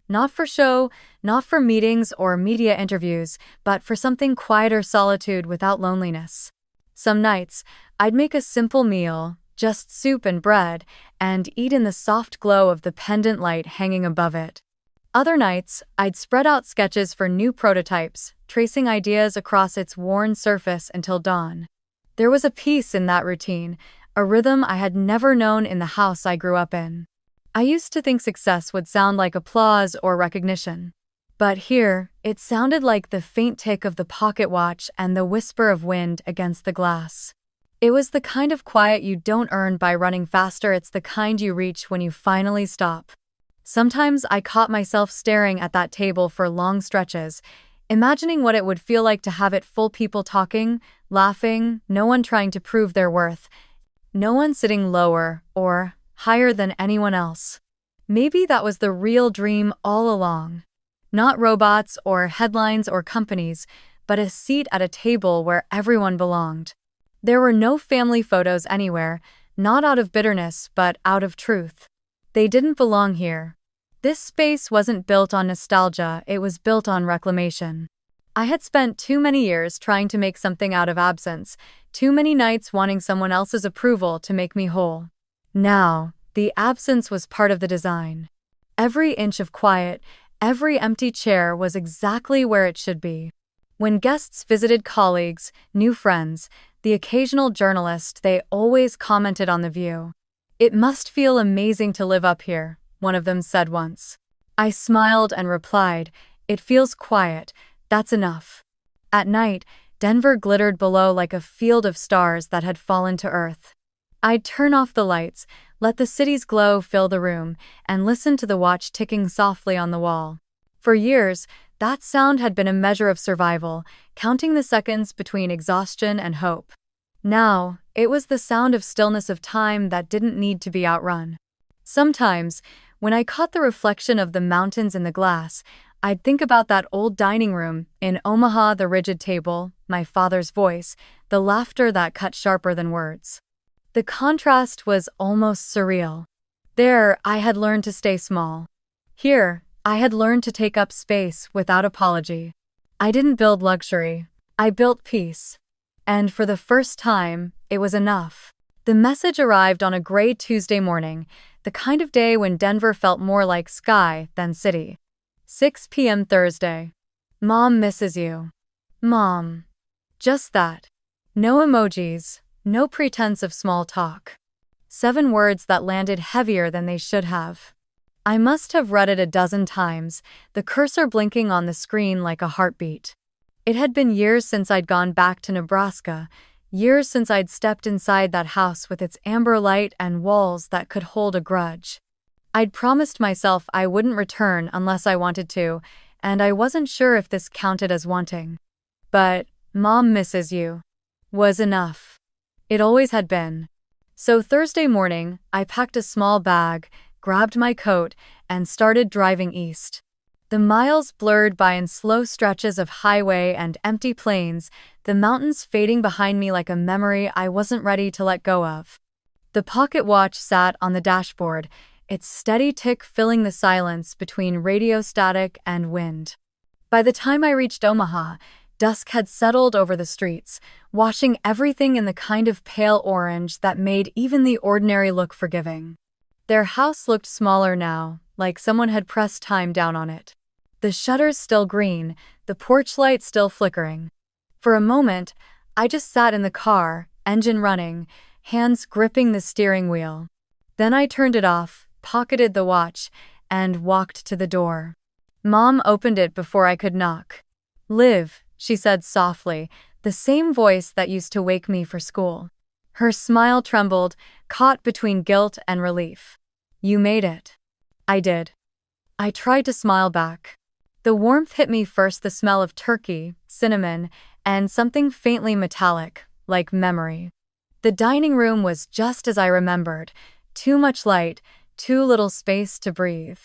Not for show, not for meetings or media interviews, but for something quieter solitude without loneliness. Some nights, I'd make a simple meal, just soup and bread, and eat in the soft glow of the pendant light hanging above it. Other nights, I'd spread out sketches for new prototypes, tracing ideas across its worn surface until dawn. There was a peace in that routine, a rhythm I had never known in the house I grew up in. I used to think success would sound like applause or recognition. But here, it sounded like the faint tick of the pocket watch and the whisper of wind against the glass. It was the kind of quiet you don't earn by running faster, it's the kind you reach when you finally stop. Sometimes I caught myself staring at that table for long stretches, imagining what it would feel like to have it full, people talking, laughing, no one trying to prove their worth, no one sitting lower or higher than anyone else. Maybe that was the real dream all along. Not robots or headlines or companies, but a seat at a table where everyone belonged. There were no family photos anywhere, not out of bitterness but out of truth. They didn't belong here. This space wasn't built on nostalgia, it was built on reclamation. I had spent too many years trying to make something out of absence, too many nights wanting someone else's approval to make me whole. Now, the absence was part of the design. Every inch of quiet, every empty chair was exactly where it should be. When guests visited, colleagues, new friends, the occasional journalist, they always commented on the view. "It must feel amazing to live up here," one of them said once. I smiled and replied, "It feels quiet, that's enough." At night, Denver glittered below like a field of stars that had fallen to earth. I'd turn off the lights, let the city's glow fill the room, and listen to the watch ticking softly on the wall. For years, that sound had been a measure of survival, counting the seconds between exhaustion and hope. Now, it was the sound of stillness, of time that didn't need to be outrun. Sometimes, when I caught the reflection of the mountains in the glass, I'd think about that old dining room in Omaha, the rigid table, my father's voice, the laughter that cut sharper than words. The contrast was almost surreal. There, I had learned to stay small. Here, I had learned to take up space without apology. I didn't build luxury. I built peace. And for the first time, it was enough. The message arrived on a gray Tuesday morning, the kind of day when Denver felt more like sky than city. 6 p.m. Thursday. "Mom misses you." Mom. Just that. No emojis, no pretense of small talk. 7 words that landed heavier than they should have. I must have read it a dozen times, the cursor blinking on the screen like a heartbeat. It had been years since I'd gone back to Nebraska, years since I'd stepped inside that house with its amber light and walls that could hold a grudge. I'd promised myself I wouldn't return unless I wanted to, and I wasn't sure if this counted as wanting. But "Mom misses you" was enough. It always had been. So Thursday morning, I packed a small bag, grabbed my coat, and started driving east. The miles blurred by in slow stretches of highway and empty plains, the mountains fading behind me like a memory I wasn't ready to let go of. The pocket watch sat on the dashboard, its steady tick filling the silence between radio static and wind. By the time I reached Omaha, dusk had settled over the streets, washing everything in the kind of pale orange that made even the ordinary look forgiving. Their house looked smaller now, like someone had pressed time down on it. The shutters still green, the porch light still flickering. For a moment, I just sat in the car, engine running, hands gripping the steering wheel. Then I turned it off, pocketed the watch, and walked to the door. Mom opened it before I could knock. "Liv," she said softly, the same voice that used to wake me for school. Her smile trembled, caught between guilt and relief. "You made it." I did. I tried to smile back. The warmth hit me first, the smell of turkey, cinnamon, and something faintly metallic, like memory. The dining room was just as I remembered. Too much light, too little space to breathe.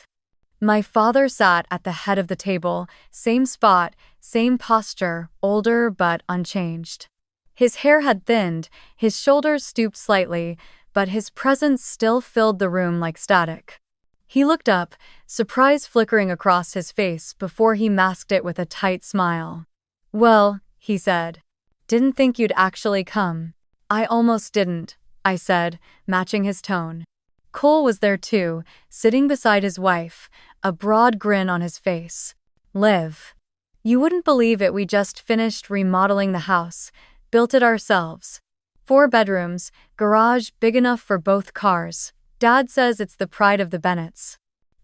My father sat at the head of the table, same spot, same posture, older but unchanged. His hair had thinned, his shoulders stooped slightly, but his presence still filled the room like static. He looked up, surprise flickering across his face before he masked it with a tight smile. "Well," he said, "didn't think you'd actually come." "I almost didn't," I said, matching his tone. Cole was there too, sitting beside his wife, a broad grin on his face. "Liv, you wouldn't believe it, we just finished remodeling the house, built it ourselves. 4 bedrooms, garage big enough for both cars. Dad says it's the pride of the Bennetts."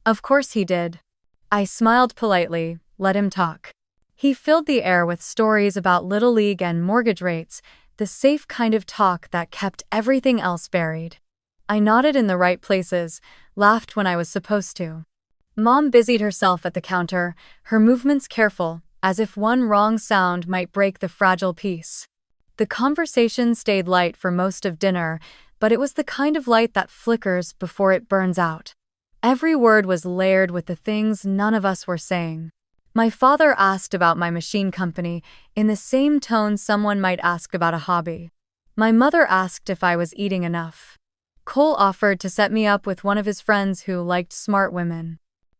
Of course he did. I smiled politely, let him talk. He filled the air with stories about Little League and mortgage rates, the safe kind of talk that kept everything else buried. I nodded in the right places, laughed when I was supposed to. Mom busied herself at the counter, her movements careful, as if one wrong sound might break the fragile peace. The conversation stayed light for most of dinner, but it was the kind of light that flickers before it burns out. Every word was layered with the things none of us were saying. My father asked about my machine company in the same tone someone might ask about a hobby. My mother asked if I was eating enough. Cole offered to set me up with one of his friends who liked smart women.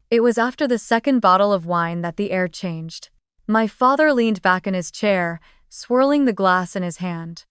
It was after the second bottle of wine that the air changed. My father leaned back in his chair, swirling the glass in his hand.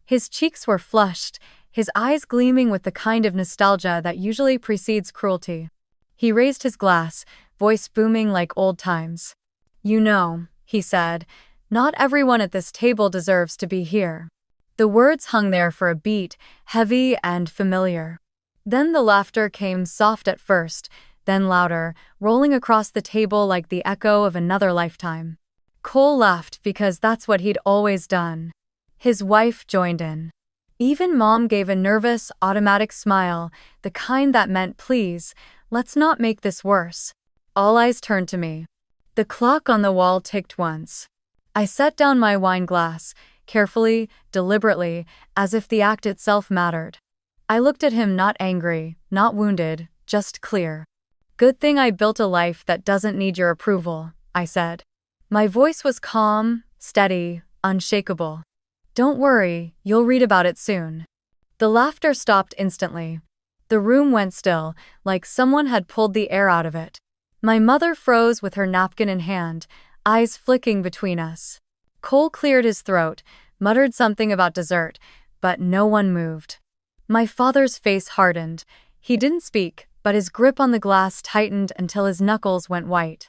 His cheeks were flushed, his eyes gleaming with the kind of nostalgia that usually precedes cruelty. He raised his glass, voice booming like old times. "You know," he said, "not everyone at this table deserves to be here." The words hung there for a beat, heavy and familiar. Then the laughter came, soft at first, then louder, rolling across the table like the echo of another lifetime. Cole laughed because that's what he'd always done. His wife joined in. Even Mom gave a nervous, automatic smile, the kind that meant, "Please, let's not make this worse." All eyes turned to me. The clock on the wall ticked once. I set down my wine glass, carefully, deliberately, as if the act itself mattered. I looked at him, not angry, not wounded, just clear. "Good thing I built a life that doesn't need your approval," I said. My voice was calm, steady, unshakable. "Don't worry, you'll read about it soon." The laughter stopped instantly. The room went still, like someone had pulled the air out of it. My mother froze with her napkin in hand, eyes flicking between us. Cole cleared his throat, muttered something about dessert, but no one moved. My father's face hardened. He didn't speak, but his grip on the glass tightened until his knuckles went white.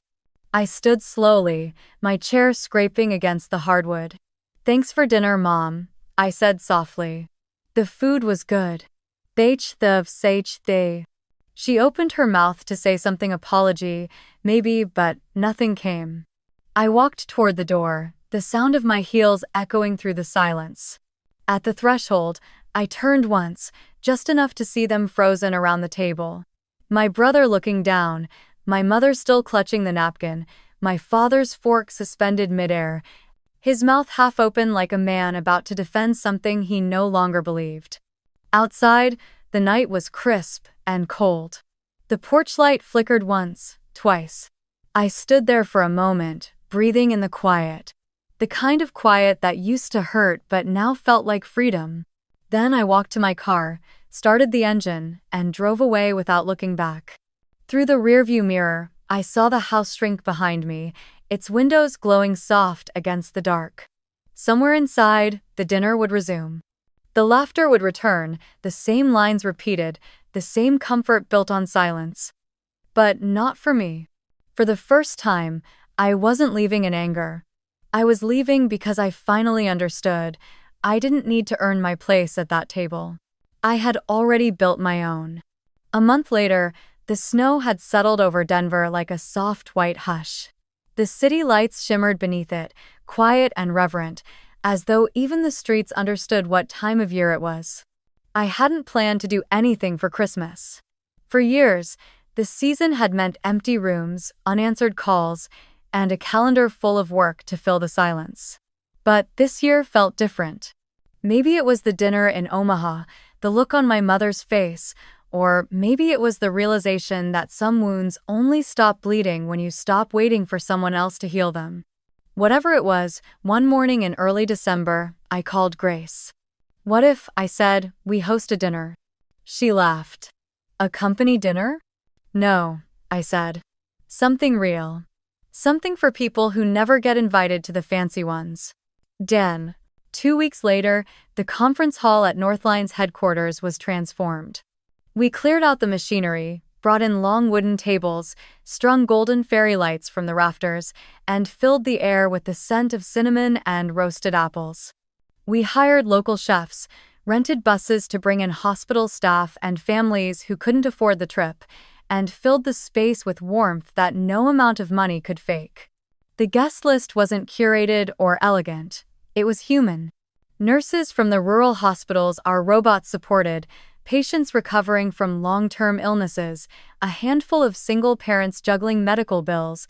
I stood slowly, my chair scraping against the hardwood. "Thanks for dinner, Mom," I said softly. "The food was good." They. She opened her mouth to say something, apology, maybe, but nothing came. I walked toward the door, the sound of my heels echoing through the silence. At the threshold, I turned once, just enough to see them frozen around the table. My brother looking down, my mother still clutching the napkin, my father's fork suspended midair, his mouth half open like a man about to defend something he no longer believed. Outside, the night was crisp and cold. The porch light flickered once, twice. I stood there for a moment, breathing in the quiet. The kind of quiet that used to hurt but now felt like freedom. Then I walked to my car, started the engine, and drove away without looking back. Through the rearview mirror, I saw the house shrink behind me, its windows glowing soft against the dark. Somewhere inside, the dinner would resume. The laughter would return, the same lines repeated, the same comfort built on silence. But not for me. For the first time, I wasn't leaving in anger. I was leaving because I finally understood I didn't need to earn my place at that table. I had already built my own. A month later, the snow had settled over Denver like a soft white hush. The city lights shimmered beneath it, quiet and reverent, as though even the streets understood what time of year it was. I hadn't planned to do anything for Christmas. For years, the season had meant empty rooms, unanswered calls, and a calendar full of work to fill the silence. But this year felt different. Maybe it was the dinner in Omaha, the look on my mother's face, or maybe it was the realization that some wounds only stop bleeding when you stop waiting for someone else to heal them. Whatever it was, one morning in early December, I called Grace. "What if," I said, "we host a dinner?" She laughed. "A company dinner?" "No," I said. "Something real. Something for people who never get invited to the fancy ones." Den. 2 weeks later, the conference hall at Northline's headquarters was transformed. We cleared out the machinery, brought in long wooden tables, strung golden fairy lights from the rafters, and filled the air with the scent of cinnamon and roasted apples. We hired local chefs, rented buses to bring in hospital staff and families who couldn't afford the trip, and filled the space with warmth that no amount of money could fake. The guest list wasn't curated or elegant. It was human. Nurses from the rural hospitals our robots supported, patients recovering from long-term illnesses, a handful of single parents juggling medical bills,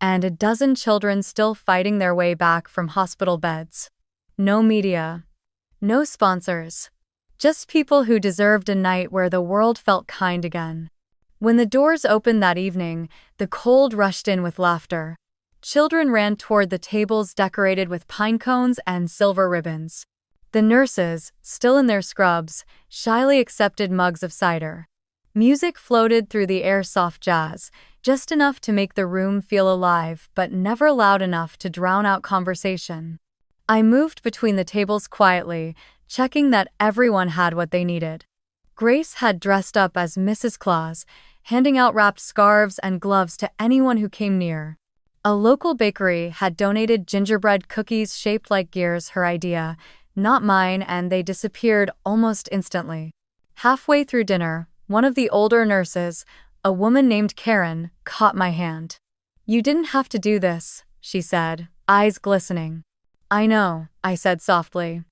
and a dozen children still fighting their way back from hospital beds. No media. No sponsors. Just people who deserved a night where the world felt kind again. When the doors opened that evening, the cold rushed in with laughter. Children ran toward the tables decorated with pine cones and silver ribbons. The nurses, still in their scrubs, shyly accepted mugs of cider. Music floated through the air, soft jazz, just enough to make the room feel alive but never loud enough to drown out conversation. I moved between the tables quietly, checking that everyone had what they needed. Grace had dressed up as Mrs. Claus, handing out wrapped scarves and gloves to anyone who came near. A local bakery had donated gingerbread cookies shaped like gears, her idea, not mine, and they disappeared almost instantly. Halfway through dinner, one of the older nurses, a woman named Karen, caught my hand. "You didn't have to do this," she said, eyes glistening. "I know," I said softly.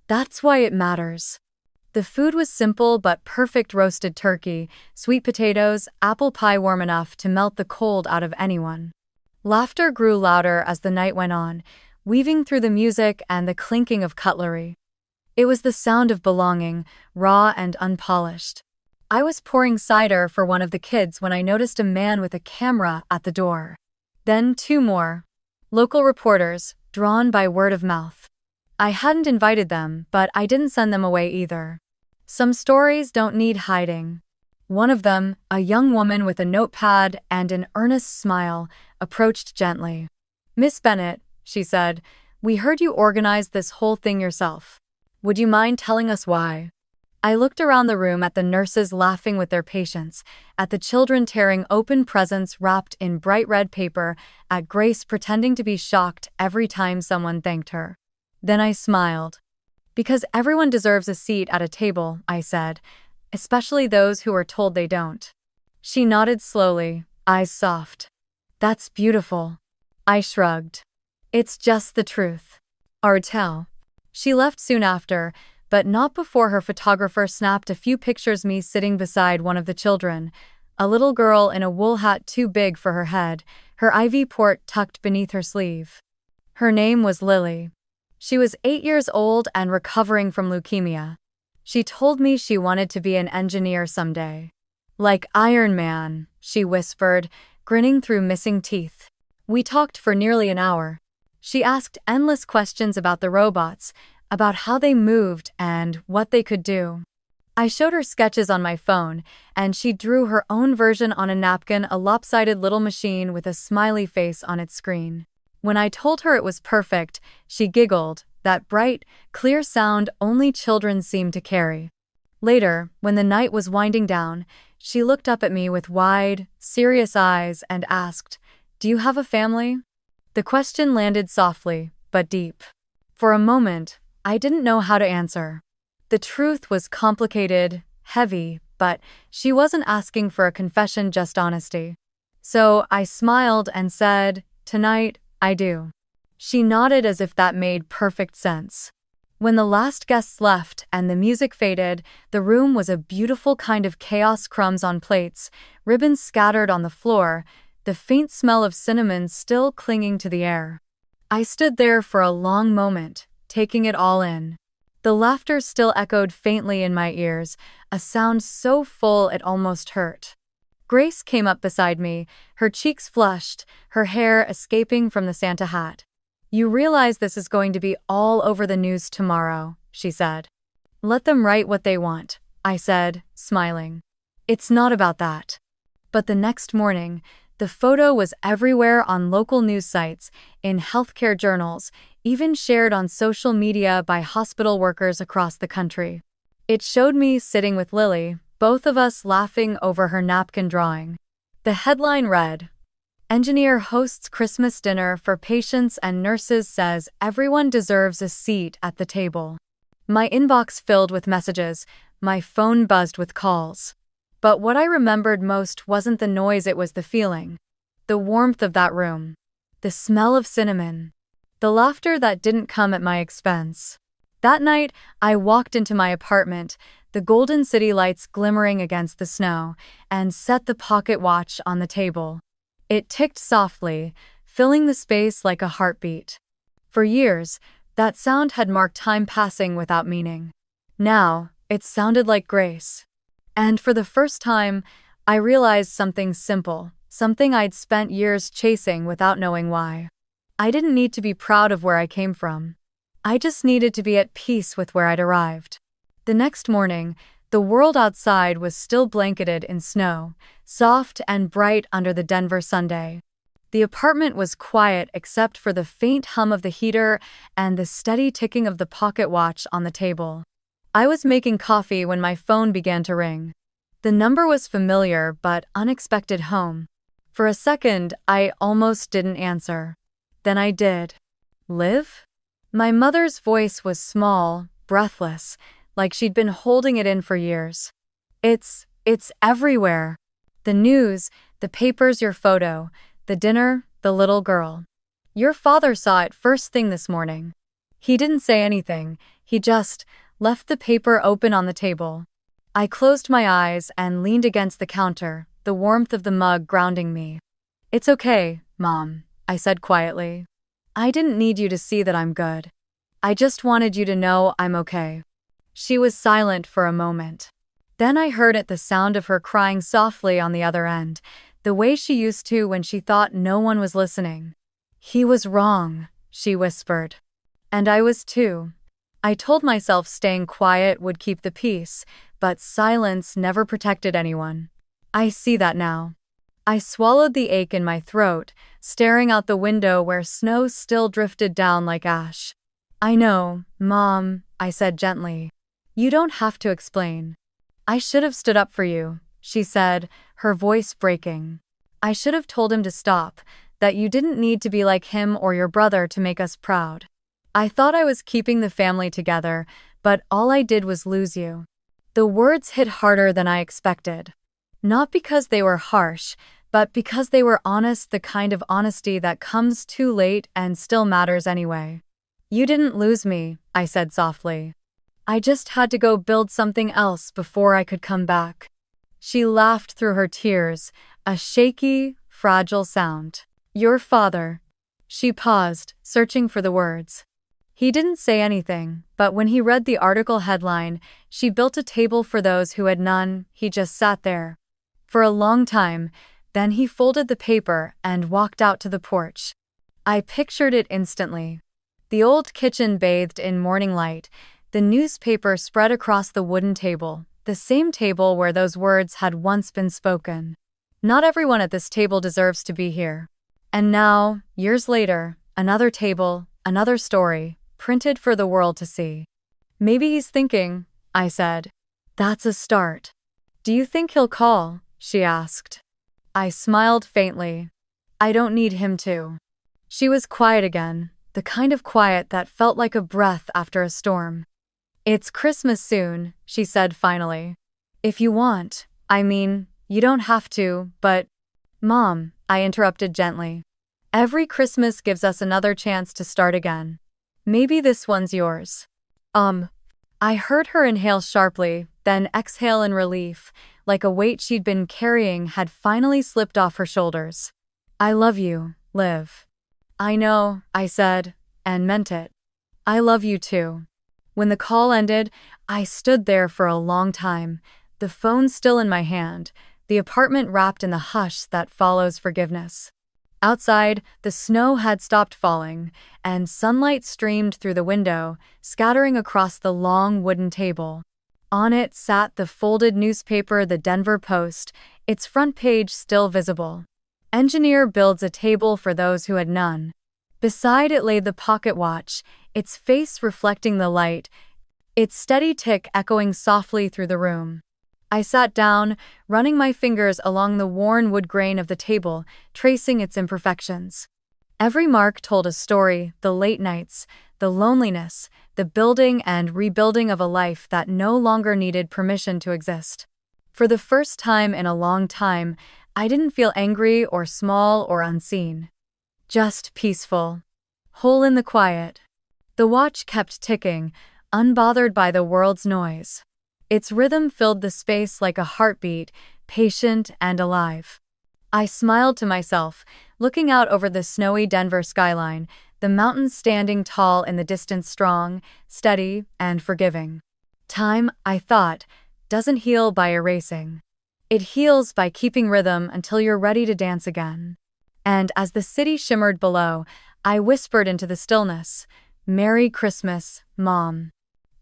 "That's why it matters." The food was simple but perfect: roasted turkey, sweet potatoes, apple pie warm enough to melt the cold out of anyone. Laughter grew louder as the night went on, weaving through the music and the clinking of cutlery. It was the sound of belonging, raw and unpolished. I was pouring cider for one of the kids when I noticed a man with a camera at the door. Then 2 more. Local reporters, drawn by word of mouth. I hadn't invited them, but I didn't send them away either. Some stories don't need hiding. One of them, a young woman with a notepad and an earnest smile, approached gently. "Miss Bennett," she said, "we heard you organized this whole thing yourself. Would you mind telling us why?" I looked around the room at the nurses laughing with their patients, at the children tearing open presents wrapped in bright red paper, at Grace pretending to be shocked every time someone thanked her. Then I smiled. "Because everyone deserves a seat at a table," I said, "especially those who are told they don't." She nodded slowly, eyes soft. "That's beautiful." I shrugged. "It's just the truth." Artel. She left soon after, but not before her photographer snapped a few pictures me sitting beside one of the children, a little girl in a wool hat too big for her head, her IV port tucked beneath her sleeve. Her name was Lily. She was 8 years old and recovering from leukemia. She told me she wanted to be an engineer someday. "Like Iron Man," she whispered, grinning through missing teeth. We talked for nearly an hour. She asked endless questions about the robots, about how they moved and what they could do. I showed her sketches on my phone, and she drew her own version on a napkin, a lopsided little machine with a smiley face on its screen. When I told her it was perfect, she giggled, that bright, clear sound only children seem to carry. Later, when the night was winding down, she looked up at me with wide, serious eyes and asked, "Do you have a family?" The question landed softly, but deep. For a moment, I didn't know how to answer. The truth was complicated, heavy, but she wasn't asking for a confession, just honesty. So I smiled and said, "Tonight, I do." She nodded as if that made perfect sense. When the last guests left and the music faded, the room was a beautiful kind of chaos: crumbs on plates, ribbons scattered on the floor, the faint smell of cinnamon still clinging to the air. I stood there for a long moment, taking it all in. The laughter still echoed faintly in my ears, a sound so full it almost hurt. Grace came up beside me, her cheeks flushed, her hair escaping from the Santa hat. "You realize this is going to be all over the news tomorrow," she said. "Let them write what they want," I said, smiling. "It's not about that." But the next morning, the photo was everywhere, on local news sites, in healthcare journals, even shared on social media by hospital workers across the country. It showed me sitting with Lily, both of us laughing over her napkin drawing. The headline read, "Engineer hosts Christmas dinner for patients and nurses, says everyone deserves a seat at the table." My inbox filled with messages, my phone buzzed with calls. But what I remembered most wasn't the noise, it was the feeling. The warmth of that room. The smell of cinnamon. The laughter that didn't come at my expense. That night, I walked into my apartment, the golden city lights glimmering against the snow, and set the pocket watch on the table. It ticked softly, filling the space like a heartbeat. For years, that sound had marked time passing without meaning. Now, it sounded like grace. And for the first time, I realized something simple, something I'd spent years chasing without knowing why. I didn't need to be proud of where I came from. I just needed to be at peace with where I'd arrived. The next morning, the world outside was still blanketed in snow, soft and bright under the Denver Sunday. The apartment was quiet except for the faint hum of the heater and the steady ticking of the pocket watch on the table. I was making coffee when my phone began to ring. The number was familiar but unexpected: home. For a second, I almost didn't answer. Then I did. "Liv?" My mother's voice was small, breathless, like she'd been holding it in for years. It's everywhere. The news, the papers, your photo, the dinner, the little girl. Your father saw it first thing this morning." He didn't say anything, he just left the paper open on the table. I closed my eyes and leaned against the counter, the warmth of the mug grounding me. "It's okay, Mom," I said quietly. "I didn't need you to see that I'm good. I just wanted you to know I'm okay." She was silent for a moment. Then I heard it, the sound of her crying softly on the other end, the way she used to when she thought no one was listening. "He was wrong," she whispered. And I was too. I told myself staying quiet would keep the peace, but silence never protected anyone. I see that now. I swallowed the ache in my throat, staring out the window where snow still drifted down like ash. "I know, Mom," I said gently. "You don't have to explain." "I should have stood up for you," she said, her voice breaking. "I should have told him to stop, that you didn't need to be like him or your brother to make us proud. I thought I was keeping the family together, but all I did was lose you." The words hit harder than I expected. Not because they were harsh, but because they were honest, the kind of honesty that comes too late and still matters anyway. "You didn't lose me," I said softly. "I just had to go build something else before I could come back." She laughed through her tears, a shaky, fragile sound. "Your father." She paused, searching for the words. "He didn't say anything, but when he read the article headline, 'She built a table for those who had none,' he just sat there. For a long time, then he folded the paper and walked out to the porch. I pictured it instantly. The old kitchen bathed in morning light, the newspaper spread across the wooden table, the same table where those words had once been spoken. Not everyone at this table deserves to be here. And now, years later, another table, another story, printed for the world to see. Maybe he's thinking, I said. That's a start. Do you think he'll call? She asked. I smiled faintly. I don't need him to. She was quiet again, the kind of quiet that felt like a breath after a storm. It's Christmas soon, she said finally. If you want, I mean, you don't have to, but… Mom, I interrupted gently. Every Christmas gives us another chance to start again. Maybe this one's yours. I heard her inhale sharply, then exhale in relief, like a weight she'd been carrying had finally slipped off her shoulders. I love you, Liv. I know, I said, and meant it. I love you too. When the call ended, I stood there for a long time, the phone still in my hand, the apartment wrapped in the hush that follows forgiveness. Outside, the snow had stopped falling, and sunlight streamed through the window, scattering across the long wooden table. On it sat the folded newspaper, the Denver Post, its front page still visible. Engineer builds a table for those who had none. Beside it lay the pocket watch, its face reflecting the light, its steady tick echoing softly through the room. I sat down, running my fingers along the worn wood grain of the table, tracing its imperfections. Every mark told a story, the late nights, the loneliness, the building and rebuilding of a life that no longer needed permission to exist. For the first time in a long time, I didn't feel angry or small or unseen. Just peaceful. Whole in the quiet. The watch kept ticking, unbothered by the world's noise. Its rhythm filled the space like a heartbeat, patient and alive. I smiled to myself, looking out over the snowy Denver skyline, the mountains standing tall in the distance, strong, steady, and forgiving. Time, I thought, doesn't heal by erasing. It heals by keeping rhythm until you're ready to dance again. And as the city shimmered below, I whispered into the stillness, "Merry Christmas, Mom."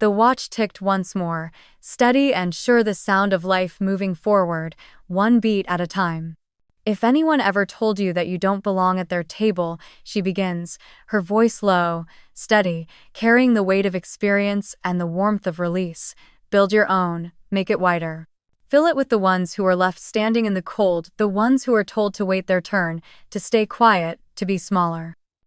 The watch ticked once more, steady and sure, the sound of life moving forward, one beat at a time. If anyone ever told you that you don't belong at their table, she begins, her voice low, steady, carrying the weight of experience and the warmth of release, build your own, make it wider. Fill it with the ones who are left standing in the cold, the ones who are told to wait their turn, to stay quiet, to be smaller.